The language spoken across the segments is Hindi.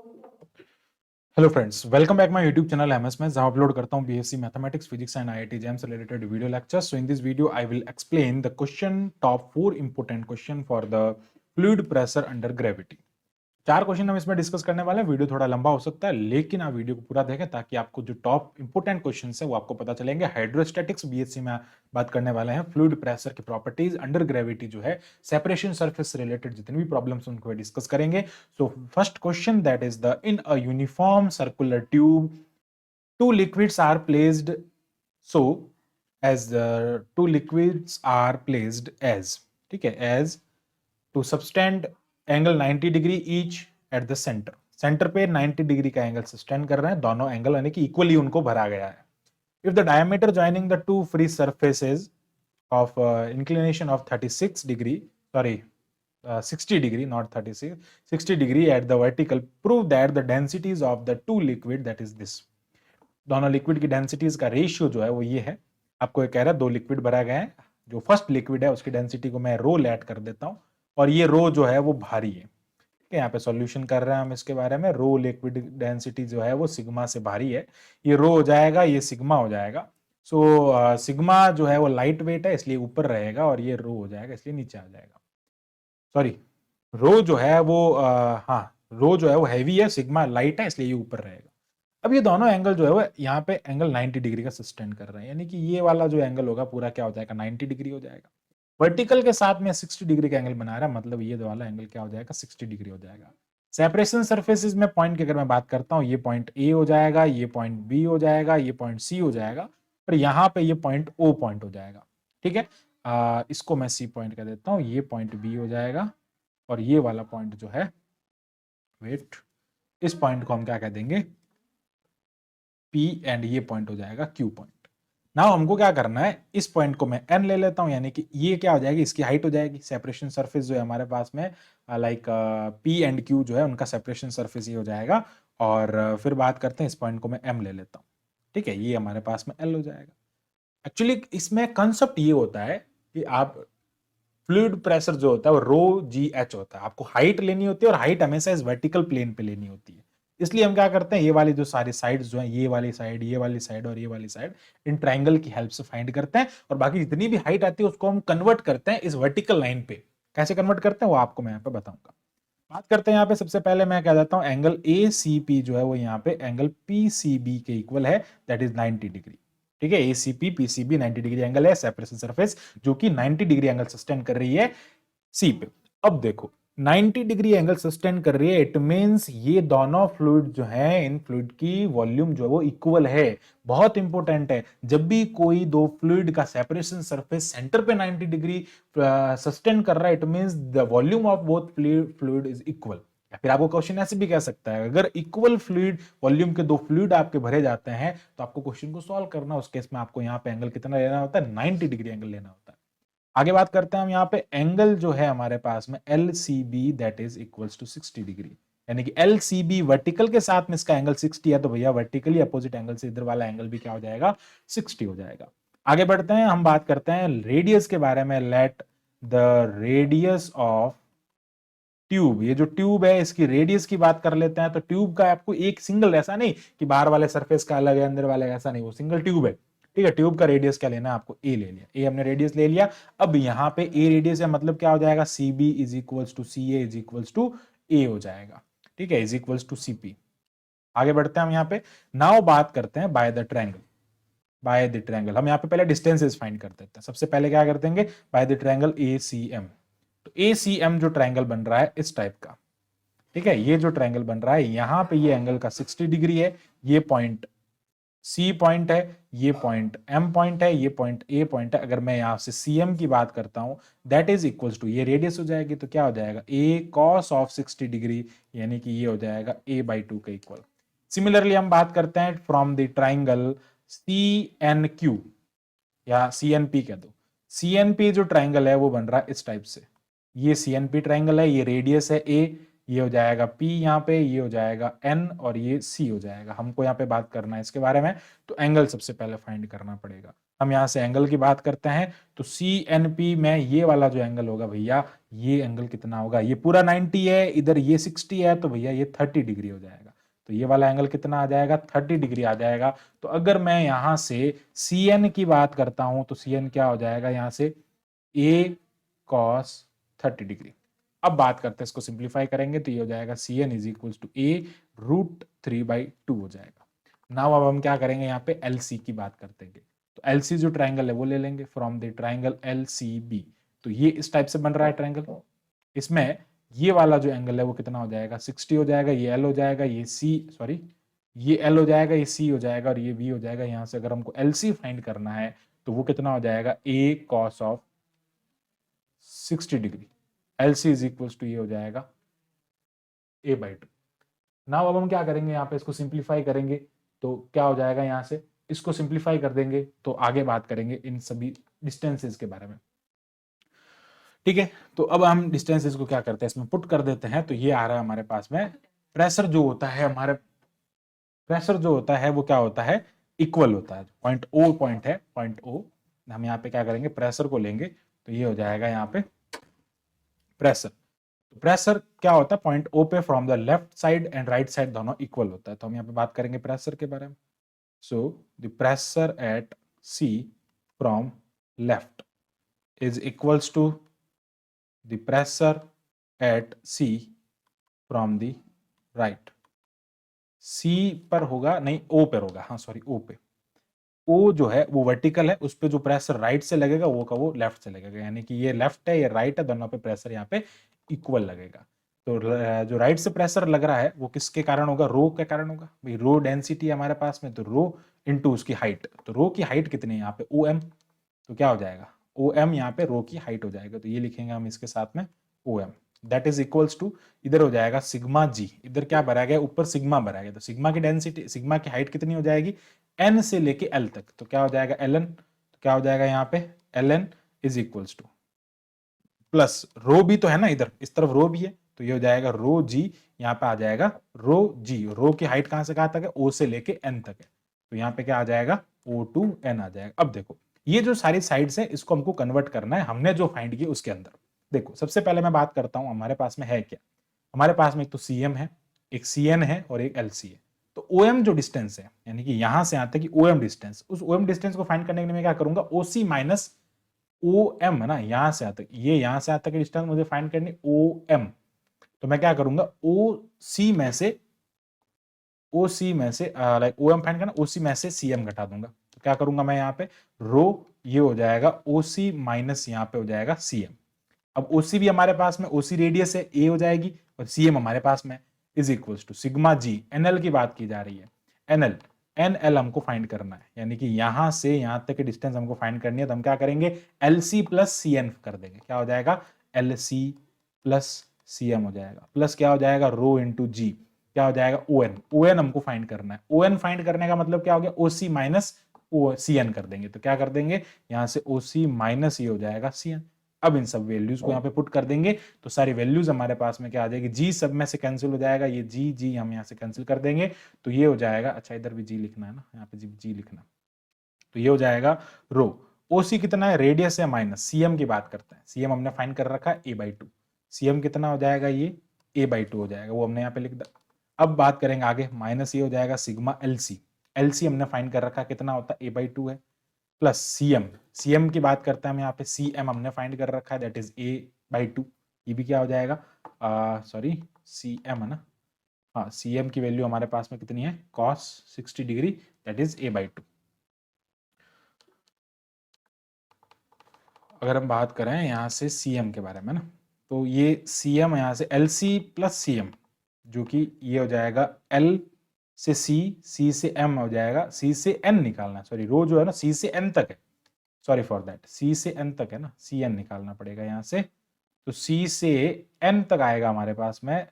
Hello friends, welcome back my YouTube channel MS में, जहां अपलोड करता हूं BSc mathematics, physics and IIT JAM से related video lectures. So in this video I will explain the question, top 4 important question for the fluid pressure under gravity. 4 question हम इसमें डिस्कस करने वाले हैं. वीडियो थोड़ा लंबा हो सकता है, लेकिन आप वीडियो को पूरा देखें ताकि आपको जो टॉप इंपोर्टेंट क्वेश्चन है वो आपको पता चलेंगे. हाइड्रोस्टैटिक्स बीएससी में बात करने वाले हैं. फ्लूइड प्रेशर की प्रॉपर्टीज अंडर ग्रेविटी जो है, सेपरेशन सरफेस से रिलेटेड जितनी भी प्रॉब्लम्स उनको डिस्कस करेंगे. So first question, that is the in a uniform circular tube two liquids are placed so as two liquids are placed as, ठीक है, as to subtend angle 90 degree each at the center. Centre पे 90 डिग्री का एंगल सस्टेंड कर रहे हैं, दोनों एंगल यानी कि इक्वली उनको भरा गया है. If the diameter joining the two free surfaces of inclination of 36 degree, sorry, 60 degree, not 36, 60 degree at the vertical, prove that the densities of the two liquid, that is this, दोनों लिक्विड की डेंसिटीज का रेशियो जो है वो ये है. आपको ये कह रहा है दो लिक्विड भरा गया है, जो फर्स्ट लिक्विड है उसकी डेंसिटी को मैं रो लेट कर देता हूं, और ये रो जो है वो भारी है. ठीक है, यहाँ पे सॉल्यूशन कर रहे हैं हम इसके बारे में. रो लिक्विड डेंसिटी जो है वो सिग्मा से भारी है. ये रो हो जाएगा, ये सिग्मा हो जाएगा. सो सिग्मा जो है वो लाइट वेट है इसलिए ऊपर रहेगा, और ये रो हो जाएगा इसलिए नीचे आ जाएगा. सॉरी, रो जो है वो हाँ, रो जो है वो हैवी है, सिग्मा लाइट है इसलिए ये ऊपर रहेगा. अब ये दोनों एंगल जो है वो यहाँ पे एंगल 90 डिग्री का सस्टेन कर रहे हैं, यानी कि ये वाला जो एंगल होगा पूरा क्या हो जाएगा, 90 डिग्री हो जाएगा. वर्टिकल के साथ में 60 डिग्री का एंगल बना रहा है, मतलब ये वाला एंगल क्या हो जाएगा, 60 डिग्री हो जाएगा. सेपरेशन सर्फेसिस में पॉइंट की अगर मैं बात करता हूँ, ये पॉइंट ए हो जाएगा, ये पॉइंट बी हो जाएगा, ये पॉइंट सी हो जाएगा, और यहाँ पे ये पॉइंट ओ पॉइंट हो जाएगा. ठीक है, इसको मैं सी पॉइंट कह देता हूँ, ये पॉइंट बी हो जाएगा, और ये वाला पॉइंट जो है, वेट, इस पॉइंट को हम क्या कह देंगे, P, एंड ये पॉइंट हो जाएगा Q पॉइंट. नाउ हमको क्या करना है, इस पॉइंट को मैं N ले लेता हूं, यानी कि ये क्या हो जाएगी, इसकी हाइट हो जाएगी. सेपरेशन सरफेस जो है हमारे पास में, लाइक P एंड Q जो है उनका सेपरेशन सरफेस ये हो जाएगा. और फिर बात करते हैं, इस पॉइंट को मैं M ले लेता हूं. ठीक है, ये हमारे पास में L हो जाएगा. एक्चुअली इसमें कंसेप्ट ये होता है कि आप फ्लूइड प्रेशर जो होता है वो रो जी एच होता है. आपको हाइट लेनी होती है, और हाइट हमेशा इस वर्टिकल प्लेन पे लेनी होती है. इसलिए हम क्या करते हैं, ये वाली जो सारी साइड्स जो है, ये वाली साइड, ये वाली साइड और ये वाली साइड, इन ट्राइंगल की हेल्प से फाइंड करते हैं, और बाकी जितनी भी हाइट आती है उसको हम कन्वर्ट करते हैं इस वर्टिकल लाइन पे. कैसे कन्वर्ट करते हैं वो आपको मैं यहाँ पे बताऊंगा. बात करते हैं यहाँ पे, सबसे पहले मैं कह देता हूँ एंगल ए सी पी जो है वो यहाँ पे एंगल पी सी बी के इक्वल है, दैट इज 90 डिग्री. ठीक है, एसीपी पीसीबी 90 डिग्री एंगल है, सेपरेशन सरफेस जो कि 90 डिग्री एंगल सस्टेन कर रही है सी पे. अब देखो, 90 डिग्री एंगल सस्टेन कर रही है, इट मींस ये दोनों फ्लूइड जो है, इन फ्लूइड की वॉल्यूम जो है वो इक्वल है. बहुत इंपॉर्टेंट है, जब भी कोई दो फ्लूइड का सेपरेशन सरफेस सेंटर पे 90 डिग्री सस्टेन कर रहा है, it means the volume of both fluid is equal. या फिर आपको क्वेश्चन ऐसे भी कह सकता है, अगर इक्वल फ्लूइड वॉल्यूम के दो फ्लूइड आपके भरे जाते हैं तो आपको क्वेश्चन को सॉल्व करना, उस केस में आपको यहाँ पे एंगल कितना लेना होता है, 90 डिग्री एंगल लेना होता है. आगे बात करते हैं हम यहाँ पे, एंगल जो है हमारे पास में L C B, that is equals to 60 degree. यानी कि एल सी बी वर्टिकल के साथ में इसका एंगल 60 है, तो भैया वर्टिकली अपोजिट एंगल से इधर वाला एंगल भी क्या हो जाएगा, 60 हो जाएगा. आगे बढ़ते हैं, हम बात करते हैं रेडियस के बारे में. Let the radius of tube, ये जो ट्यूब है इसकी रेडियस की बात कर लेते हैं. तो ट्यूब का आपको एक सिंगल, ऐसा नहीं कि बाहर वाले सरफेस का अलग है अंदर वाले, ऐसा नहीं, वो सिंगल ट्यूब है. ठीक है, ट्यूब का रेडियस क्या लेना है आपको, ए ले लिया, ए हमने रेडियस ले लिया. अब यहाँ पे ए रेडियस है, मतलब क्या हो जाएगा, C B is equals to C A is equals to A हो जाएगा. ठीक है, is equals to C P. आगे बढ़ते हैं हम यहाँ पे. नाउ बात करते हैं bye the triangle. Bye the triangle हम यहाँ पे पहले डिस्टेंसेस फाइंड कर देते हैं. सबसे पहले क्या कर देंगे, by the triangle A C M. तो ए सी एम जो ट्रायंगल बन रहा है इस टाइप का, ठीक है, ये जो ट्रायंगल बन रहा है यहां पे ये एंगल का 60 डिग्री है, ये पॉइंट सी पॉइंट है, ये पॉइंट एम पॉइंट है, ये पॉइंट ए पॉइंट है. अगर मैं यहां से सी एम की बात करता हूं, दैट इज इक्वल्स टू, ये रेडियस हो जाएगी तो क्या हो जाएगा, ए कॉस ऑफ 60 डिग्री, यानी कि ये हो जाएगा ए बाई 2 के इक्वल. सिमिलरली हम बात करते हैं from the triangle C N Q, या सी एन पी कह दो. सी एन पी जो ट्राइंगल है वो बन रहा है इस टाइप से. ये सी एन पी ट्राइंगल है, ये रेडियस है ए, ये हो जाएगा P यहाँ पे, ये हो जाएगा N, और ये C हो जाएगा. हमको यहाँ पे बात करना है इसके बारे में, तो एंगल सबसे पहले फाइंड करना पड़ेगा. हम यहाँ से एंगल की बात करते हैं तो CNP में ये वाला जो एंगल होगा भैया, ये एंगल कितना होगा, ये पूरा 90 है, इधर ये 60 है, तो भैया ये 30 डिग्री हो जाएगा। तो ये वाला एंगल कितना आ जाएगा, 30 डिग्री आ जाएगा। तो अगर मैं यहां से CN की बात करता हूं तो CN क्या हो जाएगा यहां से, A cos 30 डिग्री। अब बात करते हैं, इसको सिंप्लीफाई करेंगे तो ये हो जाएगा CN is equal to A√3/2 हो जाएगा। नाउ अब हम क्या करेंगे, यहाँ पे LC की बात करते हैं। तो LC जो ट्राइंगल है वो ले लेंगे फ्रॉम द ट्राइंगल LCB। तो ये इस टाइप से बन रहा है ट्राइंगल, इसमें ये वाला जो एंगल है वो कितना हो जाएगा, 60 हो जाएगा, ये L हो जाएगा, ये ये L हो जाएगा, ये C हो जाएगा और ये V हो जाएगा। यहां से अगर हमको LC फाइंड करना है तो वो कितना हो जाएगा, A cos of 60 degree. LC is equal to ये हो जाएगा A/2। नाउ अब हम क्या करेंगे, यहाँ पे इसको सिंप्लीफाई करेंगे तो क्या हो जाएगा, यहाँ से इसको सिंप्लीफाई कर देंगे तो आगे बात करेंगे इन सभी डिस्टेंसेस के बारे में। ठीक है, तो अब हम डिस्टेंसेस को क्या करते हैं, इसमें पुट कर देते हैं। तो ये आ रहा है हमारे पास में, प्रेशर जो होता है हमारे, प्रेशर जो होता है वो क्या होता है, इक्वल होता है। पॉइंट O पॉइंट है, पॉइंट O हम यहाँ पे क्या करेंगे, प्रेशर को लेंगे तो ये हो जाएगा यहाँ पे प्रेशर। प्रेशर क्या होता है, पॉइंट O पे from the left side and right side दोनों इक्वल होता है। तो हम यहाँ पे बात करेंगे प्रेशर के बारे में। So the pressure at C from left is equals to the pressure at C from the right. C पर होगा नहीं, O पर होगा, हाँ सॉरी O पे। O जो है वो वर्टिकल है, उस पे जो प्रेशर राइट से लगेगा वो का वो लेफ्ट से लगेगा, यानी कि ये लेफ्ट है ये राइट है, दोनों पे प्रेशर यहाँ पे इक्वल लगेगा। तो जो राइट से प्रेशर लग रहा है वो किसके कारण होगा, रो के कारण होगा। भाई रो डेंसिटी हमारे पास में, तो रो इंटू उसकी हाइट। तो रो की हाइट कितनी है यहाँ पे, OM। तो क्या हो जाएगा, OM यहाँ पे रो की हाइट हो जाएगा। तो ये लिखेंगे हम इसके साथ में OM, that is equals to, इधर हो जाएगा सिग्मा जी, इधर क्या भरा गया, ऊपर सिग्मा भरा गया। तो सिग्मा की डेंसिटी, सिग्मा की हाइट कितनी हो जाएगी, N से लेके L तक। तो क्या हो जाएगा LN, तो क्या हो जाएगा यहाँ पे LN is equals two plus रो भी तो है ना, इधर इस तरफ रो भी है, तो ये हो जाएगा रो जी, यहाँ पे आ जाएगा रो जी। रो की हाइट कहां से कहां तक है, O से लेके N तक है। तो यहाँ पे क्या आ जाएगा, O to N आ जाएगा। अब देखो ये जो सारी साइड्स है इसको हमको कन्वर्ट करना है, हमने जो फाइंड किया उसके अंदर। देखो सबसे पहले मैं बात करता हूं हमारे पास में है क्या। हमारे पास में एक तो CM है, एक CN है और एक LC है। तो OM जो डिस्टेंस है, यानी कि यहां से यहां तक की OM डिस्टेंस, उस OM डिस्टेंस को फाइंड करने के लिए मैं क्या करूंगा, OC माइनस OM है ना, यहां से यहां तक, ये यहां से यहां तक की डिस्टेंस मुझे फाइंड करनी OM। तो मैं क्या करूंगा, OC में से लाइक OM फाइंड करना, OC में से CM घटा दूंगा। तो क्या करूंगा मैं यहाँ पे, रो ये हो जाएगा OC माइनस यहाँ पे हो जाएगा CM। अब OC भी हमारे पास में, OC रेडियस है, A हो जाएगी और CM हमारे पास में is equals to sigma g. NL की बात की जा रही है, NL हमको फाइंड करना है, यानी कि यहां से यहां तक की डिस्टेंस हमको फाइंड करनी है। तो हम क्या करेंगे, LC प्लस CN कर देंगे। क्या हो जाएगा, LC प्लस CM हो जाएगा, प्लस क्या हो जाएगा, रो इंटू जी, क्या हो जाएगा ON हमको फाइंड करना है। ON फाइंड करने का मतलब क्या हो गया, OC माइनस CN कर देंगे। तो क्या कर देंगे, यहां से OC माइनस ये हो जाएगा CN। अब इन सब वैल्यूज को यहाँ पे पुट कर देंगे तो सारी वैल्यूज हमारे पास में क्या आ जाएगी, जी सब में से कैंसिल हो जाएगा, ये जी हम यहाँ से कैंसिल कर देंगे। तो ये हो जाएगा, अच्छा इधर भी जी लिखना है ना, यहाँ पे जी लिखना। तो ये हो जाएगा रो, OC कितना है, रेडियस है माइनस, CM की बात करते हैं, CM हमने फाइंड कर रखा है A/2। CM कितना हो जाएगा, ये A/2 हो जाएगा, वो हमने यहाँ पे लिख दिया। अब बात करेंगे आगे, माइनस ये हो जाएगा सिग्मा LC हमने फाइंड कर रखा है, कितना होता है A/2 है, प्लस CM की बात करते हैं हम यहाँ पे, CM हमने फाइंड कर रखा है, दैट इज A/2। ये भी क्या हो जाएगा, सॉरी CM है ना, हाँ CM की वैल्यू हमारे पास में कितनी है, cos 60 degree, that is A/2। अगर हम बात करें यहाँ से CM के बारे में ना, तो ये CM यहाँ से LC प्लस CM, जो कि ये हो जाएगा L से C से M हो जाएगा, C से N निकालना है, सॉरी रो जो है ना C से N तक है, सॉरी फॉर दैट, C से N तक है ना, CN निकालना पड़ेगा यहाँ से। तो C से N तक आएगा हमारे पास में,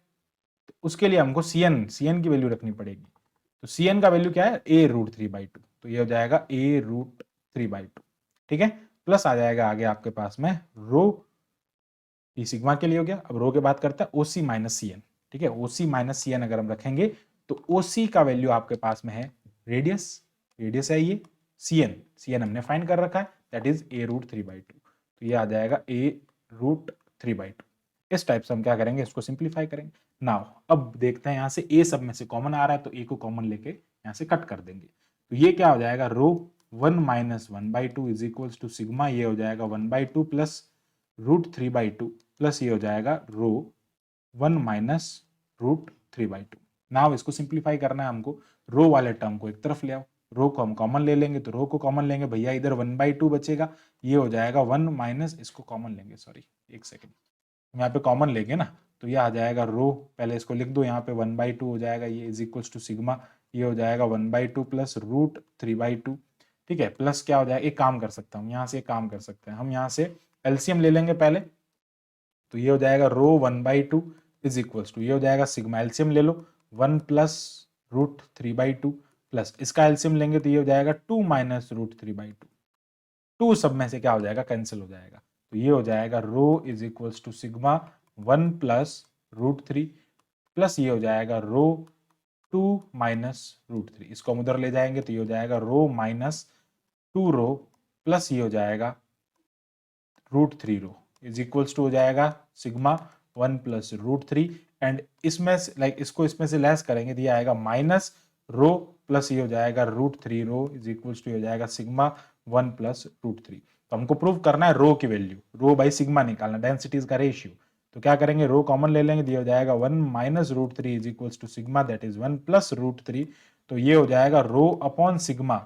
तो उसके लिए हमको CN की वैल्यू रखनी पड़ेगी। तो CN का वैल्यू क्या है, A√3/2। तो ये हो जाएगा A√3/2, ठीक है। प्लस आ जाएगा आगे आपके पास में रो, ये सिग्मा के लिए हो गया। अब रो के बात करते हैं OC माइनस CN, ठीक है। OC माइनस CN अगर हम रखेंगे तो OC का वैल्यू आपके पास में है रेडियस है ये सी एन हमने फाइंड कर रखा है, दैट इज a√3/2। तो ये आ जाएगा a√3/2। इस टाइप से हम क्या करेंगे, इसको सिंप्लीफाई करेंगे। नाउ अब देखते हैं यहाँ से a सब में से कॉमन आ रहा है, तो a को कॉमन लेके यहाँ से कट कर देंगे। तो ये क्या हो जाएगा, rho 1 minus 1/2 is equals to sigma, ये हो जाएगा 1/2 प्लस √3/2 प्लस ये हो जाएगा रो 1 माइनस √3/2। नाउ इसको सिंप्लीफाई करना है हमको, रो वाले टर्म को एक तरफ ले आओ, रो को हम कॉमन ले लेंगे, तो रो को कॉमन लेंगे भैया, इधर 1/2 बचेगा, ये हो जाएगा 1 माइनस, इसको कॉमन लेंगे, सॉरी एक सेकेंड, यहाँ पे कॉमन लेंगे ना, तो ये आ जाएगा रो, पहले इसको लिख दो, यहाँ पे 1/2 हो जाएगा, ये इज इक्वल्स टू सिग्मा, ये हो जाएगा 1/2 प्लस √3/2। ठीक है, प्लस क्या हो जाएगा, एक काम कर सकता हूँ यहाँ से, एक काम कर सकते हैं हम, यहाँ से एलसीएम ले लेंगे पहले, तो ये हो जाएगा रो 1/2 इज इक्वल्स टू, ये हो जाएगा सिग्मा, एलसीएम ले लो 1 प्लस √3/2 प्लस इसका एलसीएम लेंगे तो ये हो जाएगा 2 माइनस √3/2। 2 सब में से क्या हो जाएगा, कैंसिल हो जाएगा, तो ये हो जाएगा rho is equals to sigma 1 plus √3 plus ये हो जाएगा रो 2 माइनस √3, इसको हम उधर ले जाएंगे तो ये हो जाएगा रो माइनस 2 रो प्लस ये हो जाएगा √3 रो इज इक्वल्स टू हो जाएगा सिग्मा 1 प्लस √3, एंड इसमें लाइक इसको इसमें से लेस करेंगे तो ये आएगा माइनस रो प्लस ये हो जाएगा √3 रो इज इक्वल्स टू हो जाएगा सिग्मा 1 प्लस √3। तो हमको प्रूव करना है रो की वैल्यू, रो बाई सिग्मा निकालना, डेंसिटीज का रेशियो। तो क्या करेंगे, रो कॉमन ले लेंगे, ये हो जाएगा 1 minus √3 is equals to sigma, that is 1 plus √3। तो ये हो जाएगा रो अपॉन सिग्मा,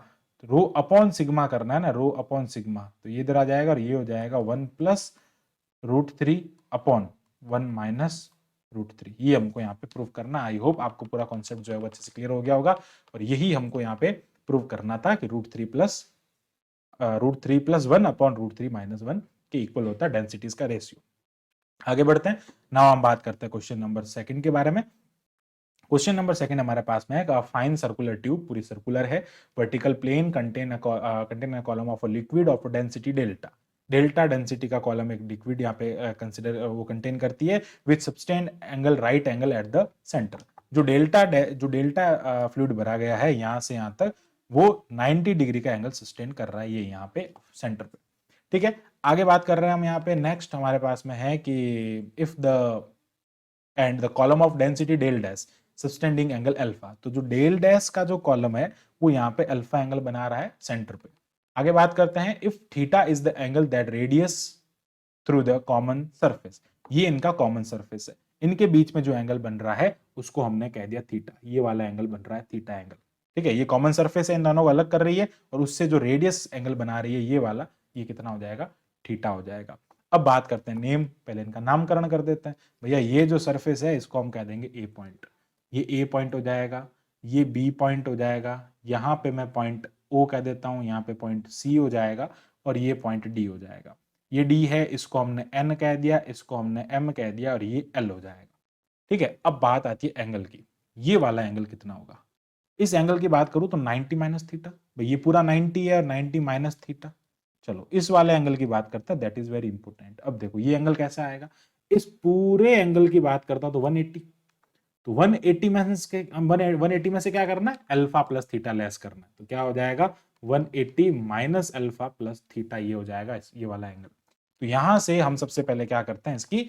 तो रो अपॉन सिग्मा करना है ना, रो अपॉन सिग्मा, तो ये इधर आ जाएगा और ये हो जाएगा 1 प्लस √3 अपॉन 1 माइनस √3। ये हमको यहाँ पे प्रूव करना। आई होप आपको पूरा कॉन्सेप्ट जो है वो अच्छे से क्लियर हो गया होगा, और यही हमको यहाँ पे प्रूव करना था कि √3 + 1 अपॉन √3 - 1 के इक्वल होता है डेंसिटीज का रेशियो। आगे बढ़ते हैं, नाउ हम बात करते हैं क्वेश्चन नंबर 2 के बारे में। क्वेश्चन नंबर 2 हमारे पास में है, फाइन सर्कुलर ट्यूब, पूरी सर्कुलर है, vertical plane contain a column of a liquid of density delta. Delta density का कॉलम एक लिक्विड यहाँ पे कंसिडर वो कंटेन करती है, with subtend angle right angle at the centre. जो डेल्टा फ्लूइड भरा गया है यहाँ से यहाँ तक, वो 90 डिग्री का एंगल सस्टेन कर रहा है, ये यहाँ पे सेंटर पे। ठीक है, आगे बात कर रहे हैं हम यहाँ पे, नेक्स्ट हमारे पास में है कि if the end the column of density del dash subtending angle alpha, तो जो डेल डैश का जो कॉलम है वो यहाँ पे अल्फा एंगल बना रहा है सेंटर पे। आगे बात करते हैं, if theta is the angle that radius through the common surface, ये इनका कॉमन सरफेस है, इनके बीच में जो एंगल बन रहा है उसको हमने कह दिया थीटा, ये वाला एंगल बन रहा है थीटा एंगल। ठीक है, ये कॉमन सरफेस है, इन दोनों को अलग कर रही है, और उससे जो रेडियस एंगल बना रही है ये वाला, ये कितना हो जाएगा, थीटा हो जाएगा। अब बात करते हैं नेम, पहले इनका नामकरण कर देते हैं भैया। ये जो सरफेस है इसको हम कह देंगे ए पॉइंट, ये ए पॉइंट हो जाएगा, ये बी पॉइंट हो जाएगा, यहाँ पे मैं पॉइंट ओ कह देता हूँ, यहाँ पे पॉइंट सी हो जाएगा, और ये पॉइंट डी हो जाएगा। ये डी है, इसको हमने एन कह दिया, इसको हमने एम कह दिया, और ये एल हो जाएगा। ठीक है, अब बात आती है एंगल की, ये वाला एंगल कितना होगा। इस एंगल की बात करूं तो 90 माइनस थीटा, भाई ये पूरा 90 है और 90 माइनस थीटा। चलो इस वाले एंगल की बात करते हैं, दैट इज वेरी इंपॉर्टेंट। अब देखो ये एंगल कैसा आएगा, इस पूरे एंगल की बात करता हूं तो 180, तो 180 में से क्या करना है, अल्फा प्लस थीटा लेस करना है, तो क्या हो जाएगा 180 माइनस अल्फा प्लस थीटा, ये हो जाएगा ये वाला एंगल। तो यहां से हम सबसे पहले क्या करते हैं, इसकी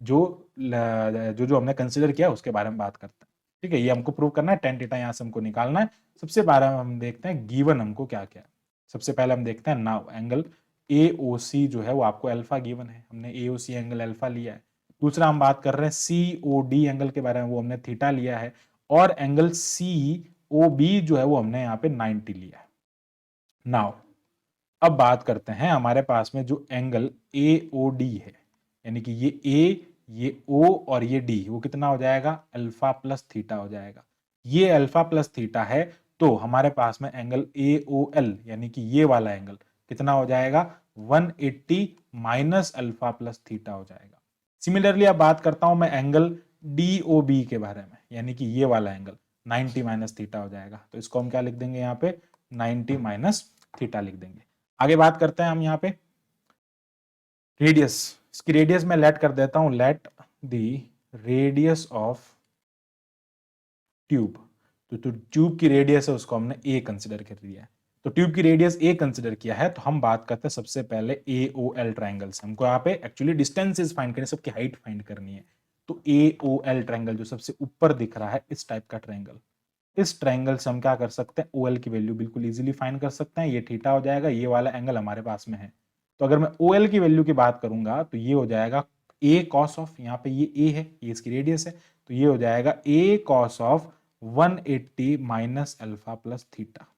जो जो जो हमने कंसिडर किया उसके बारे में बात करते हैं। ठीक है, ये हमको प्रूव करना है, tan थीटा यहां से हमको निकालना है। सबसे पहले हम देखते हैं गिवन हमको क्या क्या है। सबसे पहले हम देखते हैं नाउ एंगल AOC जो है वो आपको अल्फा गिवन है, हमने AOC एंगल अल्फा लिया है। दूसरा हम बात कर रहे हैं COD एंगल के बारे में, वो हमने थीटा लिया है, और एंगल COB जो है वो हमने यहाँ पे 90 लिया है। नाउ अब बात करते हैं हमारे पास में जो एंगल AOD है, यानी कि ये A, ये O और ये D, वो कितना हो जाएगा, अल्फा प्लस थीटा हो जाएगा। ये अल्फा प्लस थीटा है, तो हमारे पास में एंगल AOL यानी कि ये वाला एंगल कितना हो जाएगा, 180 माइनस अल्फा प्लस थीटा हो जाएगा। सिमिलरली अब बात करता हूं मैं एंगल DOB के बारे में, यानी कि ये वाला एंगल 90 माइनस थीटा हो जाएगा। तो इसको हम क्या लिख देंगे, यहाँ पे 90 माइनस थीटा लिख देंगे। आगे बात करते हैं हम यहाँ पे रेडियस, इसकी रेडियस में लेट कर देता हूं, let the radius of tube, तो ट्यूब की रेडियस है उसको हमने ए कंसिडर कर लिया है। तो ट्यूब की रेडियस ए कंसिडर किया है, तो हम बात करते हैं सबसे पहले ए ओ एल ट्राइंगल से। हमको यहाँ पे एक्चुअली डिस्टेंसेस फाइंड करनी, सबकी हाइट फाइंड करनी है। तो ए ओ एल ट्राइंगल जो सबसे ऊपर दिख रहा है, इस टाइप का ट्राइंगल, इस ट्राइंगल से हम क्या कर सकते हैं, ओ एल की वैल्यू बिल्कुल इजीली फाइंड कर सकते हैं। ये थीटा हो जाएगा, ये वाला एंगल हमारे पास में है। तो अगर मैं ओ एल की वैल्यू की बात करूंगा तो ये हो जाएगा ए कॉस ऑफ, यहाँ पे ये ए है, ये इसकी रेडियस है, तो ये हो जाएगा a cos of 180 minus alpha plus theta,